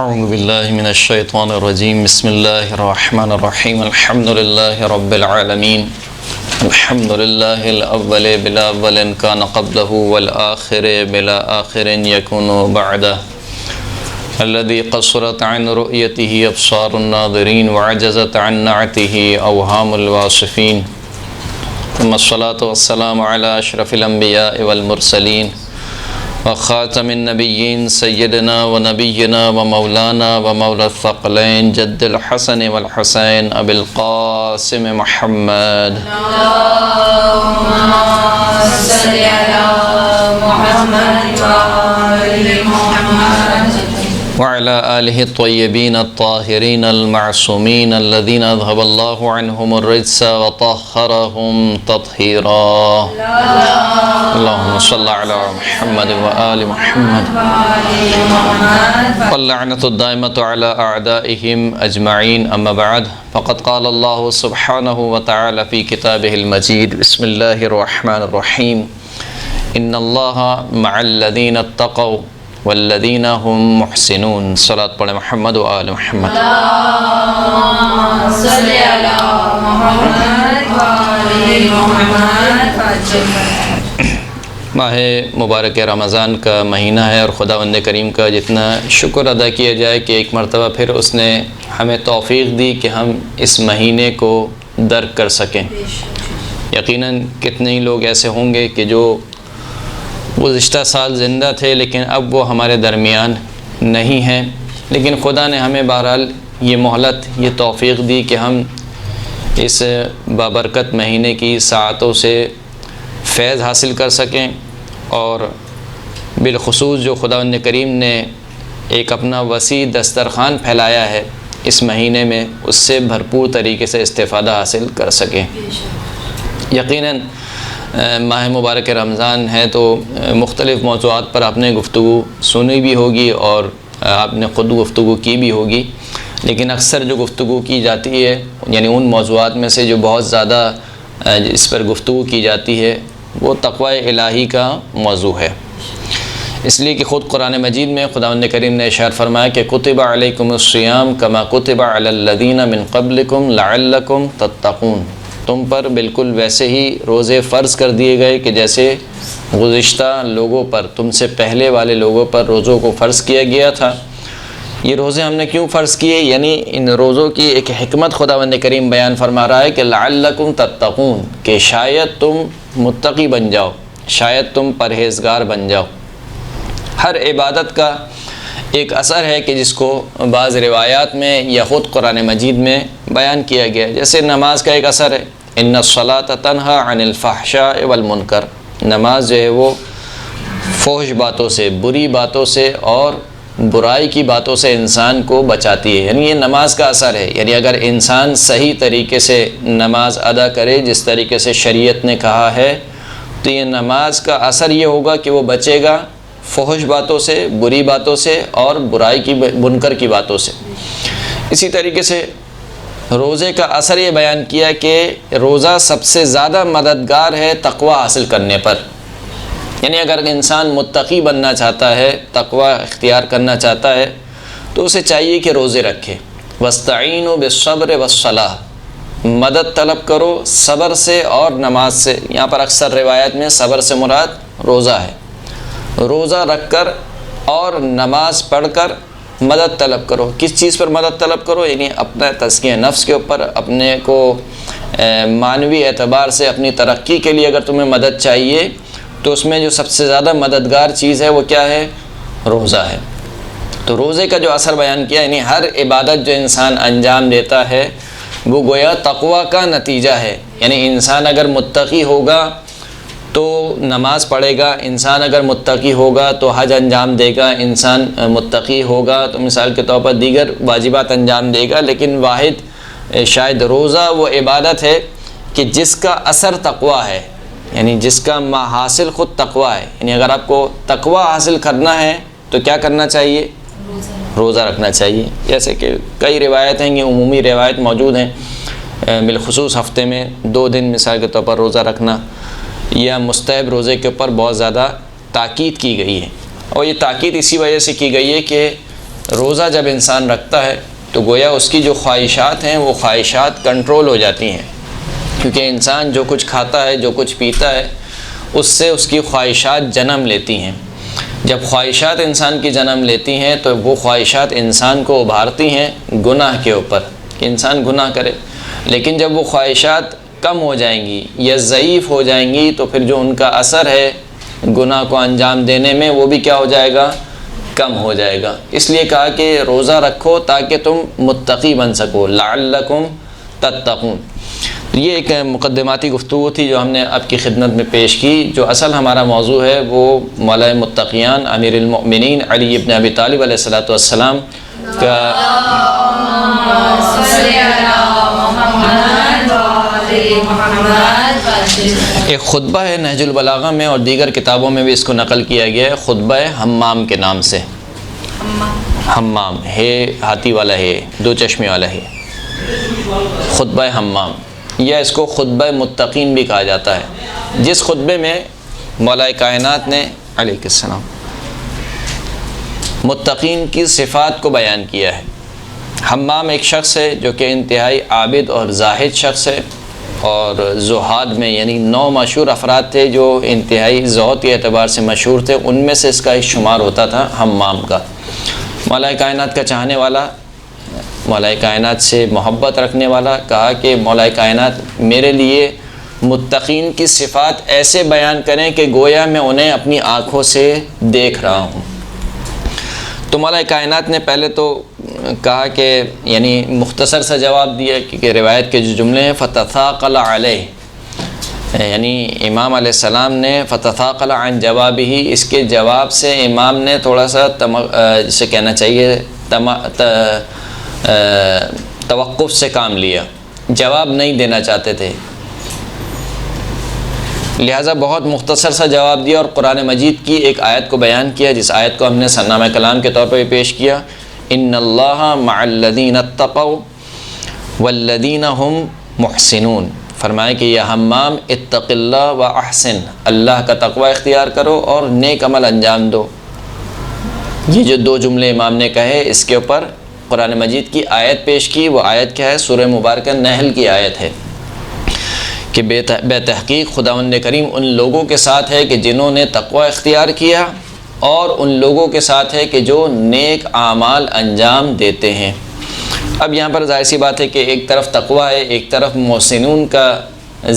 اعوذ باللہ من الشیطان الرجیم بسم اللہ الرحمن الرحیم الحمد للہ رب العالمین الحمد للہ الاول بلا اول کان قبلہ والآخر بلا آخر یکون بعدہ الذي قصرت عن رؤيته ابصار الناظرین وعجزت عن نعته اوهام الواصفین ثم الصلاة والسلام على اشرف الانبیاء والمرسلین وخاتم النبیین سیدنا و نبینا و مولانا و مولا الثقلین جد الحسن والحسین ابی القاسم محمد اللہم صلی علی محمد و آل محمد وعلى آلہ الطیبین الطاہرین المعصومین الذین اذهب اللہ عنہم الرجس وطہرہم تطہیرا اللہم صلی علی محمد و آل محمد واللعنۃ الدائمۃ علی اعدائہم اجمعین اما بعد فقد قال اللہ سبحانہ وتعالی فی کتابہ المجید بسم اللہ الرحمن الرحیم ان اللہ مع الذین اتقوا والذین هم محسنون صلاۃ پڑھیں محمد و آل محمد اللہم صلی علی محمد و آل محمد ماہ مبارک رمضان کا مہینہ ہے اور خداوند کریم کا جتنا شکر ادا کیا جائے کہ ایک مرتبہ پھر اس نے ہمیں توفیق دی کہ ہم اس مہینے کو درک کر سکیں۔ یقیناً کتنے ہی لوگ ایسے ہوں گے کہ جو گزشتہ سال زندہ تھے لیکن اب وہ ہمارے درمیان نہیں ہیں، لیکن خدا نے ہمیں بہرحال یہ مہلت، یہ توفیق دی کہ ہم اس بابرکت مہینے کی ساعتوں سے فیض حاصل کر سکیں، اور بالخصوص جو خداوند کریم نے ایک اپنا وسیع دسترخوان پھیلایا ہے اس مہینے میں، اس سے بھرپور طریقے سے استفادہ حاصل کر سکیں۔ یقیناً ماہ مبارک رمضان ہے تو مختلف موضوعات پر آپ نے گفتگو سنی بھی ہوگی اور آپ نے خود گفتگو کی بھی ہوگی، لیکن اکثر جو گفتگو کی جاتی ہے یعنی ان موضوعات میں سے جو بہت زیادہ اس پر گفتگو کی جاتی ہے وہ تقوی الہی کا موضوع ہے، اس لیے کہ خود قرآن مجید میں خداوند کریم نے ارشاد فرمایا کہ کتب علیکم الصیام کما کتب علی الذین من قبلکم لعلکم تتقون، تم پر بالکل ویسے ہی روزے فرض کر دیے گئے کہ جیسے گزشتہ لوگوں پر، تم سے پہلے والے لوگوں پر روزوں کو فرض کیا گیا تھا۔ یہ روزے ہم نے کیوں فرض کیے، یعنی ان روزوں کی ایک حکمت خداوند کریم بیان فرما رہا ہے کہ لعلکم تتقون، کہ شاید تم متقی بن جاؤ، شاید تم پرہیزگار بن جاؤ۔ ہر عبادت کا ایک اثر ہے کہ جس کو بعض روایات میں یا خود قرآن مجید میں بیان کیا گیا ہے، جیسے نماز کا ایک اثر ہے، ان الصلاۃ تنہی عن الفحشاء والمنکر، نماز جو ہے وہ فحش باتوں سے، بری باتوں سے اور برائی کی باتوں سے انسان کو بچاتی ہے، یعنی یہ نماز کا اثر ہے۔ یعنی اگر انسان صحیح طریقے سے نماز ادا کرے جس طریقے سے شریعت نے کہا ہے تو یہ نماز کا اثر یہ ہوگا کہ وہ بچے گا فحش باتوں سے، بری باتوں سے اور برائی کی، منکر کی باتوں سے۔ اسی طریقے سے روزے کا اثر یہ بیان کیا کہ روزہ سب سے زیادہ مددگار ہے تقوی حاصل کرنے پر، یعنی اگر انسان متقی بننا چاہتا ہے، تقوی اختیار کرنا چاہتا ہے تو اسے چاہیے کہ روزے رکھے۔ وَاسْتَعِينُوا بِالصَّبْرِ وَالصَّلَاةِ، مدد طلب کرو صبر سے اور نماز سے۔ یہاں پر اکثر روایت میں صبر سے مراد روزہ ہے، روزہ رکھ کر اور نماز پڑھ کر مدد طلب کرو۔ کس چیز پر مدد طلب کرو، یعنی اپنا تزکیہ نفس کے اوپر، اپنے کو معنوی اعتبار سے اپنی ترقی کے لیے اگر تمہیں مدد چاہیے تو اس میں جو سب سے زیادہ مددگار چیز ہے وہ کیا ہے، روزہ ہے۔ تو روزے کا جو اثر بیان کیا، یعنی ہر عبادت جو انسان انجام دیتا ہے وہ گویا تقوی کا نتیجہ ہے، یعنی انسان اگر متقی ہوگا تو نماز پڑھے گا، انسان اگر متقی ہوگا تو حج انجام دے گا، انسان متقی ہوگا تو مثال کے طور پر دیگر واجبات انجام دے گا، لیکن واحد شاید روزہ وہ عبادت ہے کہ جس کا اثر تقوی ہے، یعنی جس کا حاصل خود تقوی ہے۔ یعنی اگر آپ کو تقوی حاصل کرنا ہے تو کیا کرنا چاہیے، روزہ رکھنا چاہیے۔ جیسے کہ کئی روایت ہیں، یہ عمومی روایت موجود ہیں، بالخصوص ہفتے میں 2 دن مثال کے طور پر روزہ رکھنا، یا مستحب روزے کے اوپر بہت زیادہ تاکید کی گئی ہے، اور یہ تاکید اسی وجہ سے کی گئی ہے کہ روزہ جب انسان رکھتا ہے تو گویا اس کی جو خواہشات ہیں وہ خواہشات کنٹرول ہو جاتی ہیں، کیونکہ انسان جو کچھ کھاتا ہے، جو کچھ پیتا ہے، اس سے اس کی خواہشات جنم لیتی ہیں۔ جب خواہشات انسان کی جنم لیتی ہیں تو وہ خواہشات انسان کو ابھارتی ہیں گناہ کے اوپر کہ انسان گناہ کرے، لیکن جب وہ خواہشات کم ہو جائیں گی یا ضعیف ہو جائیں گی تو پھر جو ان کا اثر ہے گناہ کو انجام دینے میں وہ بھی کیا ہو جائے گا؟ کم ہو جائے گا۔ اس لیے کہا کہ روزہ رکھو تاکہ تم متقی بن سکو، لعلکم تتقون۔ یہ ایک مقدماتی گفتگو تھی جو ہم نے آپ کی خدمت میں پیش کی۔ جو اصل ہمارا موضوع ہے وہ مولا متقیان امیر المؤمنین علی ابن ابی طالب علیہ الصلوۃ والسلام کا ایک خطبہ ہے نہج البلاغہ میں، اور دیگر کتابوں میں بھی اس کو نقل کیا گیا ہے، خطبہ حمام کے نام سے۔ حمام ہے ہاتھی والا ہے، دو چشمے والا ہے، خطبہ حمام، یا اس کو خطبہ متقین بھی کہا جاتا ہے، جس خطبے میں مولا کائنات نے علیہ السلام متقین کی صفات کو بیان کیا ہے۔ حمام ایک شخص ہے جو کہ انتہائی عابد اور زاہد شخص ہے، اور زہاد میں یعنی 9 مشہور افراد تھے جو انتہائی زہد کے اعتبار سے مشہور تھے، ان میں سے اس کا ایک شمار ہوتا تھا حمام کا۔ مولا کائنات کا چاہنے والا، مولا کائنات سے محبت رکھنے والا، کہا کہ مولا کائنات میرے لیے متقین کی صفات ایسے بیان کریں کہ گویا میں انہیں اپنی آنکھوں سے دیکھ رہا ہوں۔ تو مولا کائنات نے پہلے تو کہا کہ یعنی مختصر سا جواب دیا کہ روایت کے جو جملے ہیں فتثاقل علیہ، یعنی امام علیہ السلام نے فتثاقل عن جوابہ، اس کے جواب سے امام نے تھوڑا سا جسے کہنا چاہیے توقف سے کام لیا، جواب نہیں دینا چاہتے تھے، لہٰذا بہت مختصر سا جواب دیا اور قرآن مجید کی ایک آیت کو بیان کیا، جس آیت کو ہم نے سرنامہ کلام کے طور پر پیش کیا، ان اللہ مع الذین اتقوا والذین هم محسنون۔ فرمایا کہ یا حمام اتق اللہ و احسن، اللہ کا تقوی اختیار کرو اور نیک عمل انجام دو۔ یہ جو 2 جملے امام نے کہے، اس کے اوپر قرآن مجید کی آیت پیش کی۔ وہ آیت کیا ہے؟ سورہ مبارکہ نحل کی آیت ہے کہ بے تحقیق خداوند کریم ان لوگوں کے ساتھ ہے کہ جنہوں نے تقوی اختیار کیا، اور ان لوگوں کے ساتھ ہے کہ جو نیک اعمال انجام دیتے ہیں۔ اب یہاں پر ظاہر سی بات ہے کہ ایک طرف تقوی ہے، ایک طرف محسنون کا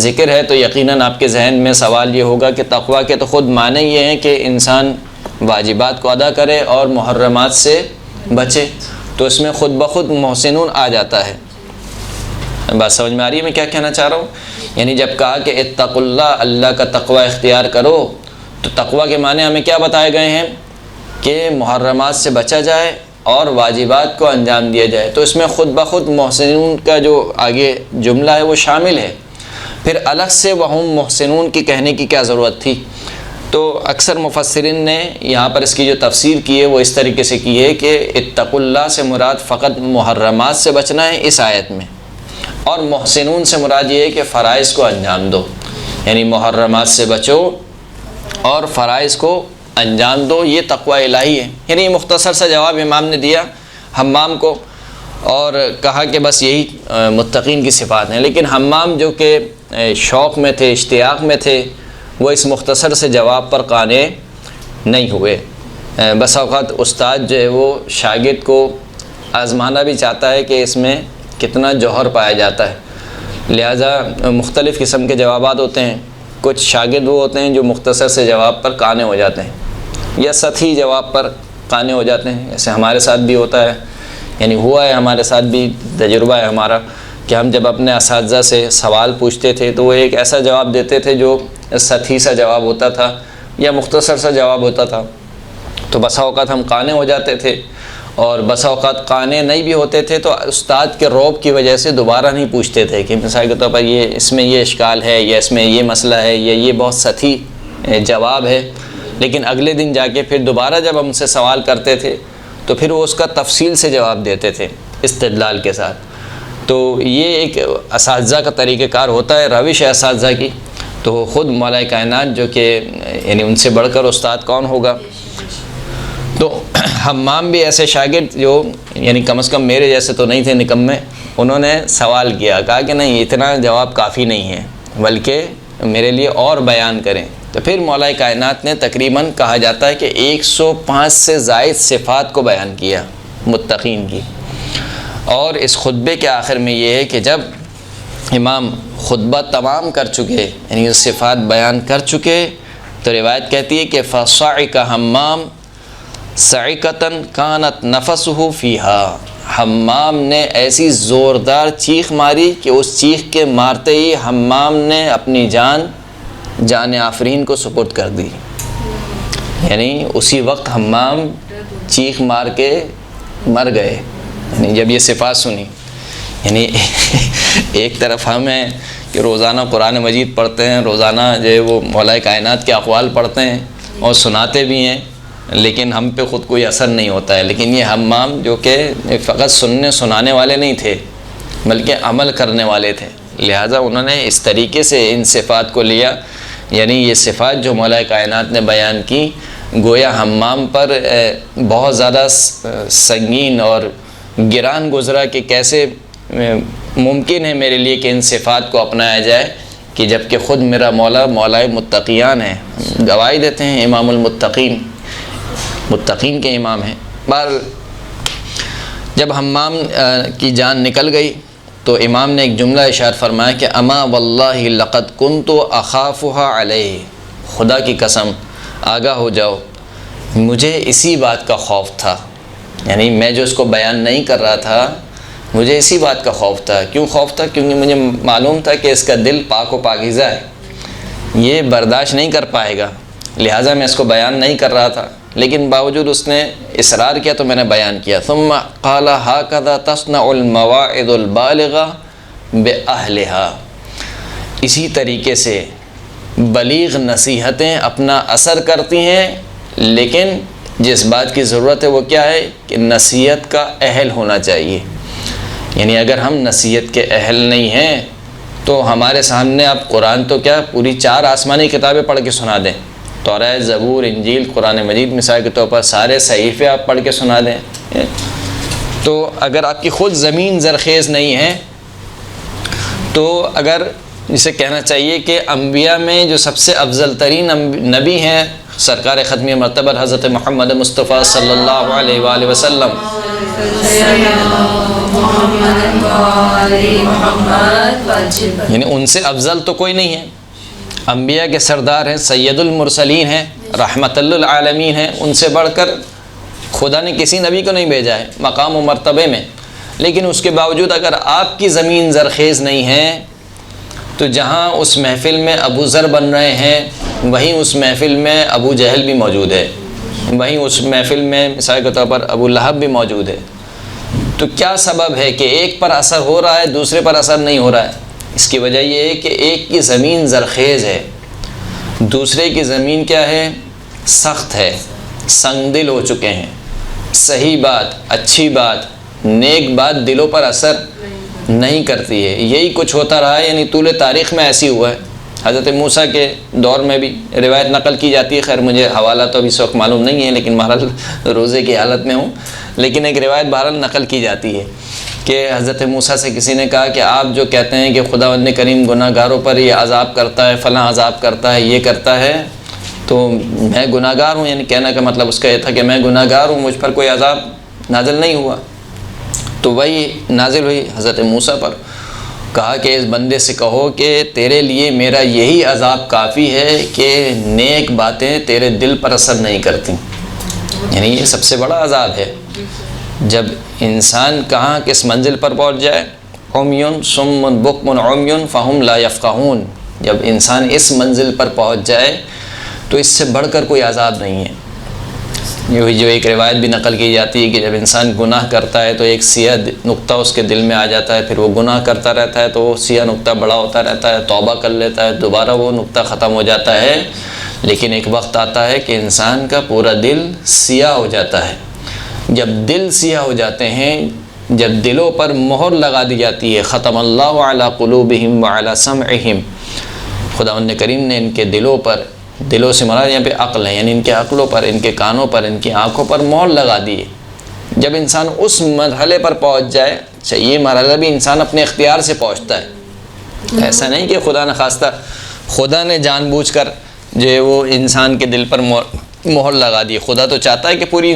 ذکر ہے، تو یقیناً آپ کے ذہن میں سوال یہ ہوگا کہ تقوی کے تو خود معنی یہ ہیں کہ انسان واجبات کو ادا کرے اور محرمات سے بچے، تو اس میں خود بخود محسنون آ جاتا ہے۔ بات سمجھ میں آ رہی ہے میں کیا کہنا چاہ رہا ہوں؟ یعنی جب کہا کہ اتقوا اللہ، اللہ کا تقوی اختیار کرو، تو تقوی کے معنی ہمیں کیا بتائے گئے ہیں کہ محرمات سے بچا جائے اور واجبات کو انجام دیا جائے، تو اس میں خود بخود محسنون کا جو آگے جملہ ہے وہ شامل ہے۔ پھر الگ سے وہم محسنون کی کہنے کی کیا ضرورت تھی؟ تو اکثر مفسرین نے یہاں پر اس کی جو تفسیر کی ہے وہ اس طریقے سے کی ہے کہ اتقوا اللہ سے مراد فقط محرمات سے بچنا ہے اس آیت میں، اور محسنون سے مراد یہ ہے کہ فرائض کو انجام دو، یعنی محرمات سے بچو اور فرائض کو انجام دو، یہ تقوی الہی ہے۔ یعنی مختصر سا جواب امام نے دیا حمام کو، اور کہا کہ بس یہی متقین کی صفات ہیں۔ لیکن حمام جو کہ شوق میں تھے، اشتیاق میں تھے، وہ اس مختصر سے جواب پر قانع نہیں ہوئے۔ بس اوقات استاد جو ہے وہ شاگرد کو آزمانا بھی چاہتا ہے کہ اس میں کتنا جوہر پایا جاتا ہے، لہٰذا مختلف قسم کے جوابات ہوتے ہیں۔ کچھ شاگرد وہ ہوتے ہیں جو مختصر سے جواب پر قانع ہو جاتے ہیں یا سطحی جواب پر قانع ہو جاتے ہیں، ایسے ہمارے ساتھ بھی ہوتا ہے، یعنی ہوا ہے ہمارے ساتھ بھی، تجربہ ہے ہمارا کہ ہم جب اپنے اساتذہ سے سوال پوچھتے تھے تو وہ ایک ایسا جواب دیتے تھے جو سطحی سا جواب ہوتا تھا یا مختصر سا جواب ہوتا تھا، تو بسا اوقات ہم قانع ہو جاتے تھے، اور بسا اوقات قانع نہیں بھی ہوتے تھے تو استاد کے رعب کی وجہ سے دوبارہ نہیں پوچھتے تھے کہ مثال کے طور پر یہ اس میں یہ اشکال ہے یا اس میں یہ مسئلہ ہے یا یہ بہت سطحی جواب ہے، لیکن اگلے دن جا کے پھر دوبارہ جب ہم سے سوال کرتے تھے تو پھر وہ اس کا تفصیل سے جواب دیتے تھے استدلال کے ساتھ۔ تو یہ ایک اساتذہ کا طریقہ کار ہوتا ہے، روش ہے اساتذہ کی۔ تو خود مولا کائنات جو کہ یعنی ان سے بڑھ کر استاد کون ہوگا، تو حمام بھی ایسے شاگرد جو یعنی کم از کم میرے جیسے تو نہیں تھے نکمے، انہوں نے سوال کیا، کہا کہ نہیں اتنا جواب کافی نہیں ہے، بلکہ میرے لیے اور بیان کریں۔ تو پھر مولا کائنات نے تقریباً کہا جاتا ہے کہ 105 سے زائد صفات کو بیان کیا متقین کی۔ اور اس خطبے کے آخر میں یہ ہے کہ جب امام خطبہ تمام کر چکے، یعنی یہ صفات بیان کر چکے، تو روایت کہتی ہے کہ فصعق حمام صعقۃ کانت نفسہ فیہا، حمام نے ایسی زوردار چیخ ماری کہ اس چیخ کے مارتے ہی حمام نے اپنی جان آفرین کو سپرد کر دی، یعنی اسی وقت حمام چیخ مار کے مر گئے، یعنی جب یہ صفات سنی۔ یعنی ایک طرف ہم ہیں کہ روزانہ قرآن مجید پڑھتے ہیں، روزانہ جو ہے وہ مولا کائنات کے اقوال پڑھتے ہیں اور سناتے بھی ہیں، لیکن ہم پہ خود کوئی اثر نہیں ہوتا ہے۔ لیکن یہ حمام جو کہ فقط سنانے والے نہیں تھے بلکہ عمل کرنے والے تھے، لہٰذا انہوں نے اس طریقے سے ان صفات کو لیا، یعنی یہ صفات جو مولا کائنات نے بیان کی گویا حمام پر بہت زیادہ سنگین اور گران گزرا کہ کیسے ممکن ہے میرے لیے کہ ان صفات کو اپنایا جائے، کہ جب کہ خود میرا مولا متقیان ہے، گواہی دیتے ہیں امام المتقین، متقین کے امام ہیں۔ بہرحال جب حمام کی جان نکل گئی تو امام نے ایک جملہ ارشاد فرمایا کہ اما واللہ لقد کنت اخافها علیہ، خدا کی قسم آگاہ ہو جاؤ مجھے اسی بات کا خوف تھا، یعنی میں جو اس کو بیان نہیں کر رہا تھا مجھے اسی بات کا خوف تھا۔ کیوں خوف تھا؟ کیونکہ مجھے معلوم تھا کہ اس کا دل پاک و پاکیزہ ہے، یہ برداشت نہیں کر پائے گا، لہٰذا میں اس کو بیان نہیں کر رہا تھا، لیکن باوجود اس نے اصرار کیا تو میں نے بیان کیا۔ ثم قال هكذا تصنع المواعظ البالغہ باہلھا، اسی طریقے سے بلیغ نصیحتیں اپنا اثر کرتی ہیں، لیکن جس بات کی ضرورت ہے وہ کیا ہے کہ نصیحت کا اہل ہونا چاہیے۔ یعنی اگر ہم نصیحت کے اہل نہیں ہیں تو ہمارے سامنے آپ قرآن تو کیا پوری 4 آسمانی کتابیں پڑھ کے سنا دیں، توراۃ، زبور، انجیل، قرآن مجید مثال کے طور پر سارے صحیفے آپ پڑھ کے سنا دیں، تو اگر آپ کی خود زمین زرخیز نہیں ہے تو اگر جسے کہنا چاہیے کہ انبیاء میں جو سب سے افضل ترین نبی ہیں سرکار ختمی مرتبہ حضرت محمد مصطفیٰ صلی اللہ علیہ وآلہ وسلم، یعنی ان سے افضل تو کوئی نہیں ہے، انبیاء کے سردار ہیں، سید المرسلین ہیں، رحمت للعالمین ہیں، ان سے بڑھ کر خدا نے کسی نبی کو نہیں بھیجا ہے مقام و مرتبے میں۔ لیکن اس کے باوجود اگر آپ کی زمین زرخیز نہیں ہے تو جہاں اس محفل میں ابو ذر بن رہے ہیں وہیں اس محفل میں ابو جہل بھی موجود ہے، وہیں اس محفل میں مثال کے طور پر ابو لہب بھی موجود ہے۔ تو کیا سبب ہے کہ ایک پر اثر ہو رہا ہے دوسرے پر اثر نہیں ہو رہا ہے؟ اس کی وجہ یہ ہے کہ ایک کی زمین زرخیز ہے، دوسرے کی زمین کیا ہے؟ سخت ہے، سنگ دل ہو چکے ہیں، صحیح بات، اچھی بات، نیک بات دلوں پر اثر نہیں کرتی ہے۔ یہی کچھ ہوتا رہا ہے، یعنی طول تاریخ میں ایسی ہوا ہے۔ حضرت موسیٰ کے دور میں بھی روایت نقل کی جاتی ہے، خیر مجھے حوالہ تو ابھی اس وقت معلوم نہیں ہے لیکن بہرحال روزے کی حالت میں ہوں، لیکن ایک روایت بہرحال نقل کی جاتی ہے کہ حضرت موسیٰ سے کسی نے کہا کہ آپ جو کہتے ہیں کہ خداوند کریم گناہ گاروں پر یہ عذاب کرتا ہے، فلاں عذاب کرتا ہے، یہ کرتا ہے، تو میں گناہ گار ہوں، یعنی کہنے کا مطلب اس کا یہ تھا کہ میں گناہ گار ہوں، مجھ پر کوئی عذاب نازل نہیں ہوا۔ تو وہی نازل ہوئی حضرت موسیٰ پر، کہا کہ اس بندے سے کہو کہ تیرے لیے میرا یہی عذاب کافی ہے کہ نیک باتیں تیرے دل پر اثر نہیں کرتی، یعنی یہ سب سے بڑا عذاب ہے۔ جب انسان کہاں کس منزل پر پہنچ جائے، عمیٌ صم بکم عمیٌ فہم لا یفقہون، جب انسان اس منزل پر پہنچ جائے تو اس سے بڑھ کر کوئی عذاب نہیں ہے۔ یہ جو ایک روایت بھی نقل کی جاتی ہے کہ جب انسان گناہ کرتا ہے تو ایک سیاہ نقطہ اس کے دل میں آ جاتا ہے، پھر وہ گناہ کرتا رہتا ہے تو وہ سیاہ نقطہ بڑا ہوتا رہتا ہے، توبہ کر لیتا ہے، دوبارہ وہ نقطہ ختم ہو جاتا ہے، لیکن ایک وقت آتا ہے کہ انسان کا پورا دل سیاہ ہو جاتا ہے۔ جب دل سیاہ ہو جاتے ہیں، جب دلوں پر مہر لگا دی جاتی ہے، ختم اللہ علی قلوبہم وعلی سمعہم، خداوند کریم نے ان کے دلوں پر دلوں سے مراد یہاں پہ عقل ہے، یعنی ان کے عقلوں پر، ان کے کانوں پر، ان کی آنکھوں پر مہر لگا دیے۔ جب انسان اس مرحلے پر پہنچ جائے، اچھا یہ مرحلہ بھی انسان اپنے اختیار سے پہنچتا ہے، ایسا نہیں کہ خدا نخواستہ خدا نے جان بوجھ کر جو ہے وہ انسان کے دل پر مہر لگا دی۔ خدا تو چاہتا ہے کہ پوری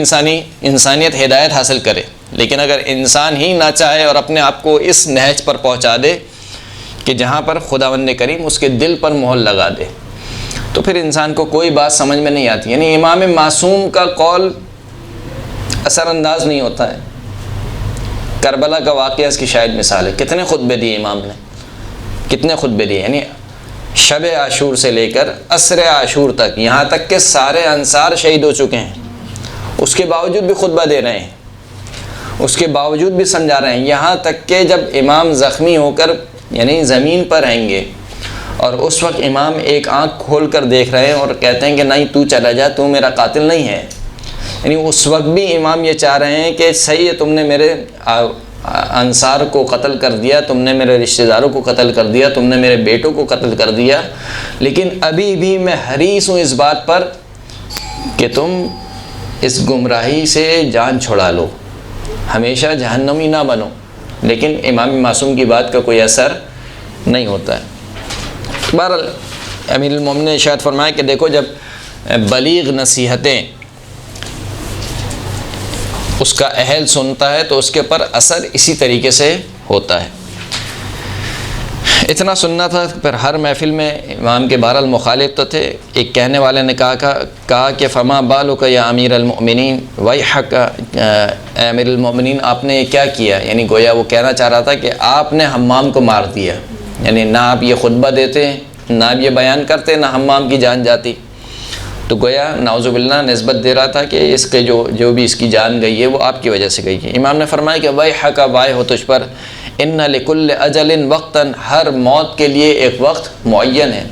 انسانیت ہدایت حاصل کرے، لیکن اگر انسان ہی نہ چاہے اور اپنے آپ کو اس نہج پر پہنچا دے کہ جہاں پر خداوند کریم اس کے دل پر مہر لگا دے، تو پھر انسان کو کوئی بات سمجھ میں نہیں آتی۔ یعنی امام معصوم کا قول اثر انداز نہیں ہوتا ہے۔ کربلا کا واقعہ اس کی شاہد مثال ہے۔ کتنے خطبے دیے امام نے، کتنے خطبے دیے، یعنی شب عاشور سے لے کر عصر عاشور تک، یہاں تک کہ سارے انصار شہید ہو چکے ہیں، اس کے باوجود بھی خطبہ دے رہے ہیں، اس کے باوجود بھی سمجھا رہے ہیں، یہاں تک کہ جب امام زخمی ہو کر یعنی زمین پر رہیں گے اور اس وقت امام ایک آنکھ کھول کر دیکھ رہے ہیں اور کہتے ہیں کہ نہیں تو چلا جا، تو میرا قاتل نہیں ہے، یعنی اس وقت بھی امام یہ چاہ رہے ہیں کہ صحیح ہے تم نے میرے انصار کو قتل کر دیا، تم نے میرے رشتہ داروں کو قتل کر دیا، تم نے میرے بیٹوں کو قتل کر دیا، لیکن ابھی بھی میں حریص ہوں اس بات پر کہ تم اس گمراہی سے جان چھڑا لو، ہمیشہ جہنمی نہ بنو۔ لیکن امام معصوم کی بات کا کوئی اثر نہیں ہوتا ہے۔ بہرحال امیر المومنین نے ارشاد فرمایا کہ دیکھو جب بلیغ نصیحتیں اس کا اہل سنتا ہے تو اس کے پر اثر اسی طریقے سے ہوتا ہے۔ اتنا سننا تھا، پھر ہر محفل میں امام کے بہرحال مخالف تو تھے۔ ایک کہنے والے نے کہا کہ فما بالک یا امیر المؤمنین ویحک، اے امیر المؤمنین آپ نے یہ کیا کیا، یعنی گویا وہ کہنا چاہ رہا تھا کہ آپ نے حمام کو مار دیا، یعنی نہ آپ یہ خطبہ دیتے، نہ آپ یہ بیان کرتے، نہ حمام کی جان جاتی، تو گویا نعوذ باللہ نسبت دے رہا تھا کہ اس کے جو بھی اس کی جان گئی ہے وہ آپ کی وجہ سے گئی ہے۔ امام نے فرمایا کہ ویحک، وائے ہو تجھ پر، ان لکل اجل وقتاً، ہر موت کے لیے ایک وقت معین ہے،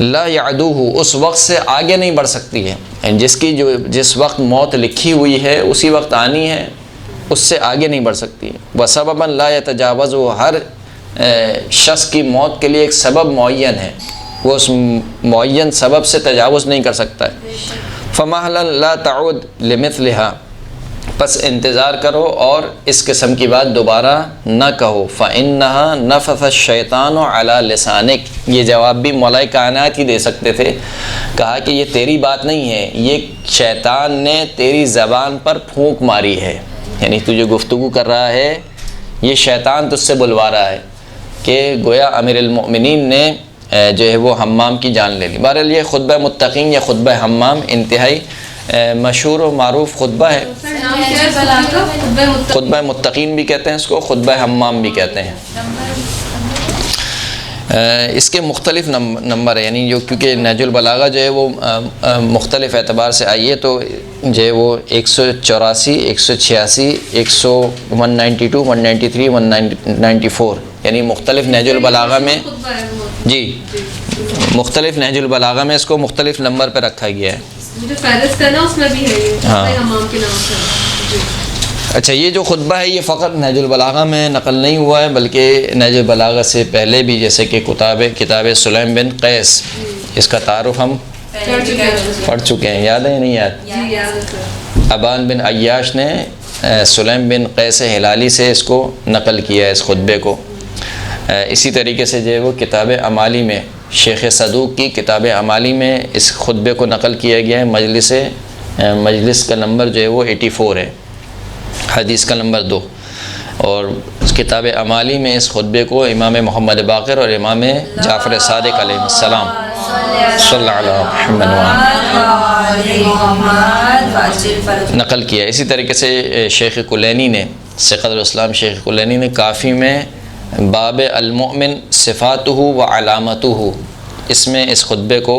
لا یعدوہ، اس وقت سے آگے نہیں بڑھ سکتی ہے، جس وقت موت لکھی ہوئی ہے اسی وقت آنی ہے، اس سے آگے نہیں بڑھ سکتی ہے۔ وسببا لا یتجاوز، ہر شخص کی موت کے لیے ایک سبب معین ہے، وہ اس معین سبب سے تجاوز نہیں کر سکتا ہے۔ فمہلا لا تعود لمثلہا، پس انتظار کرو اور اس قسم کی بات دوبارہ نہ کہو۔ فإنہا نفث الشیطان علی لسانک، یہ جواب بھی مولا کائنات ہی دے سکتے تھے، کہا کہ یہ تیری بات نہیں ہے، یہ شیطان نے تیری زبان پر پھونک ماری ہے، یعنی تو جو گفتگو کر رہا ہے یہ شیطان تجھ سے بلوا رہا ہے کہ گویا امیر المؤمنین نے جو ہے وہ حمام کی جان لے لی۔ بہرحال یہ خطبہ متقین یا خطبہ حمام انتہائی مشہور و معروف خطبہ ہے۔ خطبہ متقین بھی کہتے ہیں اس کو، خطبہ حمام بھی کہتے ہیں۔ اس کے مختلف نمبر ہیں، یعنی جو کیونکہ نہج البلاغہ جو ہے وہ مختلف اعتبار سے آئی ہے، تو جو ہے وہ 184، 186، 192، 193، 194، یعنی مختلف نہج البلاغہ میں، جی مختلف نہج البلاغہ میں اس کو مختلف نمبر پہ رکھا گیا ہے۔ جو فہرست ہے نا اس میں بھی ہے یہ، حمام کے نام سے۔ اچھا، یہ جو خطبہ ہے یہ فقط نہج البلاغہ میں نقل نہیں ہوا ہے، بلکہ نہج البلاغہ سے پہلے بھی، جیسے کہ کتاب سلیم بن قیس، اس کا تعارف ہم پڑھ چکے ہیں، یاد ہے یا نہیں یاد؟ جی یاد ہے سر۔ ابان بن عیاش نے سلیم بن قیس ہلالی سے اس کو نقل کیا ہے، اس خطبے کو۔ اسی طریقے سے جو ہے وہ کتاب امالی میں، شیخ صدوق کی کتاب امالی میں اس خطبے کو نقل کیا گیا ہے۔ مجلس کا نمبر جو ہے وہ 84 ہے، حدیث کا نمبر 2، اور اس کتاب امالی میں اس خطبے کو امام محمد باقر اور امام جعفر صادق علیہ السلام صلی اللہ علیہ وسلم نقل کیا۔ اسی طریقے سے شیخ کلینی نے، صقر الاسلام شیخ کلینی نے کافی میں باب المؤمن صفاتہ و علامتہ، اس میں اس خطبے کو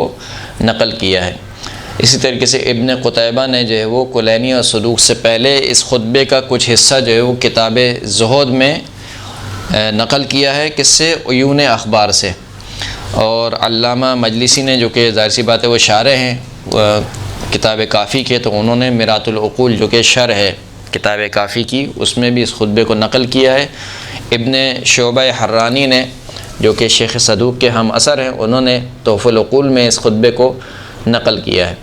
نقل کیا ہے۔ اسی طریقے سے ابن قتیبہ نے جو ہے وہ کلینی اور صدوق سے پہلے اس خطبے کا کچھ حصہ جو ہے وہ کتاب زہد میں نقل کیا ہے، کس سے؟ عیون اخبار سے۔ اور علامہ مجلسی نے، جو کہ ظاہر سی بات ہے وہ شارح ہیں کتاب کافی کے، تو انہوں نے میرات العقول جو کہ شرح ہے کتاب کافی کی، اس میں بھی اس خطبے کو نقل کیا ہے۔ ابن شعبہ حرانی نے جو کہ شیخ صدوق کے ہم اثر ہیں، انہوں نے تحفۃ العقول میں اس خطبے کو نقل کیا ہے۔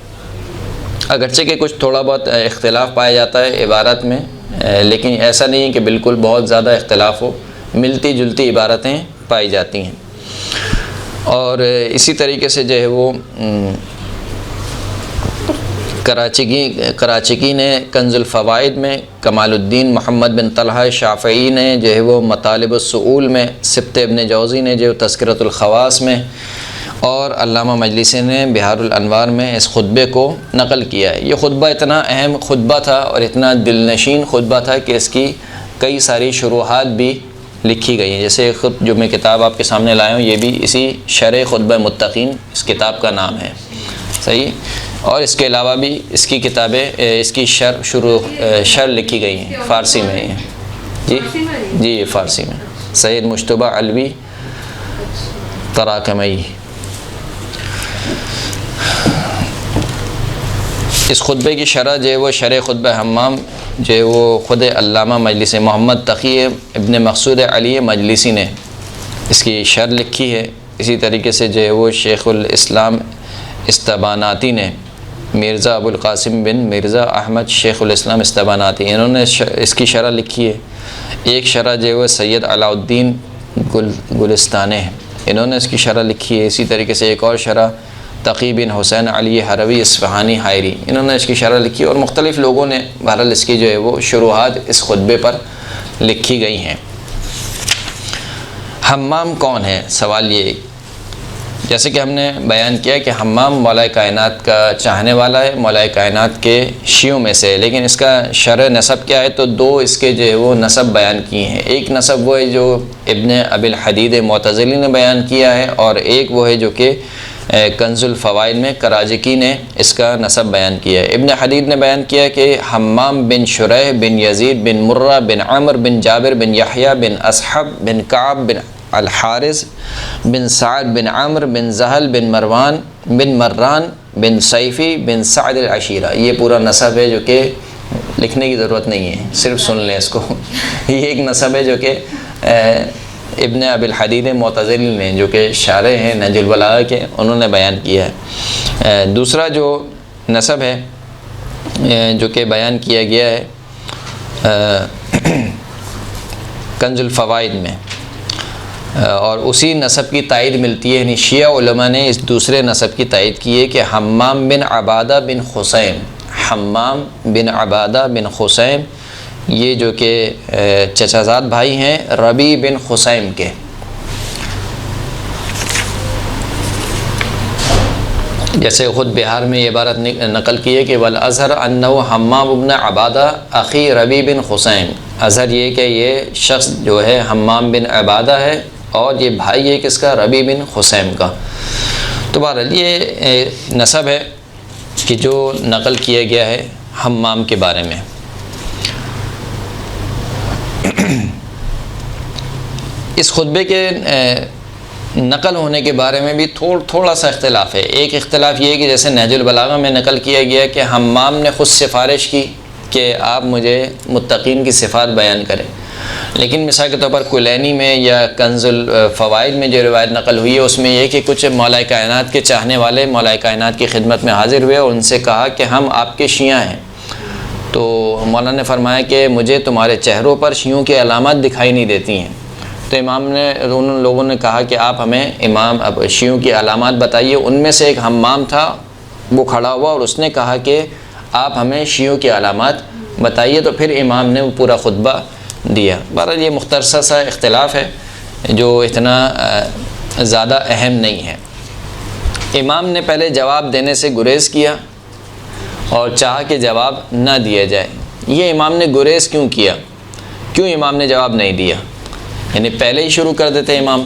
اگرچہ کہ کچھ تھوڑا بہت اختلاف پایا جاتا ہے عبارت میں، لیکن ایسا نہیں ہے کہ بالکل بہت زیادہ اختلاف ہو، ملتی جلتی عبارتیں پائی جاتی ہیں۔ اور اسی طریقے سے جو ہے وہ کراچیگی نے کنز الفوائد میں، کمال الدین محمد بن طلحہ شافعی نے جو ہے وہ مطالب السؤول میں، سبط ابن جوزی نے جو تذکرۃ الخواص میں، اور علامہ مجلسی نے بہار الانوار میں اس خطبے کو نقل کیا ہے۔ یہ خطبہ اتنا اہم خطبہ تھا اور اتنا دل نشین خطبہ تھا کہ اس کی کئی ساری شروحات بھی لکھی گئی ہیں، جیسے خود جو میں کتاب آپ کے سامنے لایا ہوں، یہ بھی اسی شرح خطبہ متقین اس کتاب کا نام ہے، صحیح۔ اور اس کے علاوہ بھی اس کی کتابیں، اس کی شرح لکھی گئی ہیں فارسی میں ہیں، جی یہ فارسی میں، سید مجتبی علوی تراکمی۔ اس خطبے کی شرح جو ہے وہ شرح خطبہ حمام جو ہے وہ خود علامہ مجلسی محمد تقی ابن مقصود علی مجلسی نے اس کی شرح لکھی ہے۔ اسی طریقے سے جو ہے وہ شیخ الاسلام استباناتی نے، مرزا ابو القاسم بن مرزا احمد شیخ الاسلام استباناتی، انہوں نے اس کی شرح لکھی ہے۔ ایک شرح جو ہے وہ سید علاء الدین گلستانے ہے، انہوں نے اس کی شرح لکھی ہے۔ اسی طریقے سے ایک اور شرح تقی بن حسین علی حروی اصفہانی حائری، انہوں نے اس کی شرح لکھی، اور مختلف لوگوں نے بہرحال اس کی جو ہے وہ شروحات اس خطبے پر لکھی گئی ہیں۔ حمام کون ہے؟ سوال یہ، جیسے کہ ہم نے بیان کیا کہ حمام مولا کائنات کا چاہنے والا ہے، مولا کائنات کے شیعوں میں سے، لیکن اس کا شرح نسب کیا ہے؟ تو دو اس کے جو ہے وہ نسب بیان کیے ہیں۔ ایک نسب وہ ہے جو ابن ابی الحدید معتزلی نے بیان کیا ہے، اور ایک وہ ہے جو کہ کنز الفوائد میں کراچیگی نے اس کا نسب بیان کیا ہے۔ ابن حدید نے بیان کیا کہ حمام بن شریح بن یزید بن مرہ بن عمر بن جابر بن یحییٰ بن اصحب بن کعب بن الحارث بن سعد بن عمر بن زحل بن مران بن سیفی بن سعد العشیرہ، یہ پورا نسب ہے جو کہ لکھنے کی ضرورت نہیں ہے، صرف سن لیں اس کو۔ یہ ایک نسب ہے جو کہ ابن ابی الحدید معتزلی نے، جو کہ شارح ہیں نہج البلاغہ کے، انہوں نے بیان کیا ہے۔ دوسرا جو نسب ہے جو کہ بیان کیا گیا ہے کنز الفوائد میں، اور اسی نسب کی تائید ملتی ہے، یعنی شیعہ علماء نے اس دوسرے نسب کی تائید کی ہے کہ حمام بن عبادہ بن خثیم، حمام بن عبادہ بن خثیم، یہ جو کہ چچا زاد بھائی ہیں ربیع بن خثیم کے۔ جیسے خود بہار میں یہ عبارت نقل کی ہے کہ والازہر انہ حمام بن عبادہ اخی ربیع بن خثیم، اظہر یہ کہ یہ شخص جو ہے حمام بن عبادہ ہے، اور یہ بھائی ہے کس کا؟ ربیع بن خثیم کا۔ تو بہرحال یہ نسب ہے کہ جو نقل کیا گیا ہے حمام کے بارے میں۔ اس خطبے کے نقل ہونے کے بارے میں بھی تھوڑا سا اختلاف ہے۔ ایک اختلاف یہ ہے کہ جیسے نہج البلاغہ میں نقل کیا گیا کہ حمام نے خود سفارش کی کہ آپ مجھے متقین کی صفات بیان کریں، لیکن مثال کے طور پر کلینی میں یا کنز الفوائد میں جو روایت نقل ہوئی ہے اس میں یہ کہ کچھ مولا کائنات کے چاہنے والے مولا کائنات کی خدمت میں حاضر ہوئے اور ان سے کہا کہ ہم آپ کے شیعہ ہیں، تو مولانا نے فرمایا کہ مجھے تمہارے چہروں پر شیعوں کی علامات دکھائی نہیں دیتی ہیں۔ تو امام نے، ان لوگوں نے کہا کہ آپ ہمیں شیعوں کی علامات بتائیے۔ ان میں سے ایک حمام تھا، وہ کھڑا ہوا اور اس نے کہا کہ آپ ہمیں شیعوں کی علامات بتائیے، تو پھر امام نے وہ پورا خطبہ دیا۔ بہرحال یہ مختصر سا اختلاف ہے جو اتنا زیادہ اہم نہیں ہے۔ امام نے پہلے جواب دینے سے گریز کیا اور چاہا کہ جواب نہ دیا جائے۔ یہ امام نے گریز کیوں کیا؟ کیوں امام نے جواب نہیں دیا؟ یعنی پہلے ہی شروع کر دیتے امام۔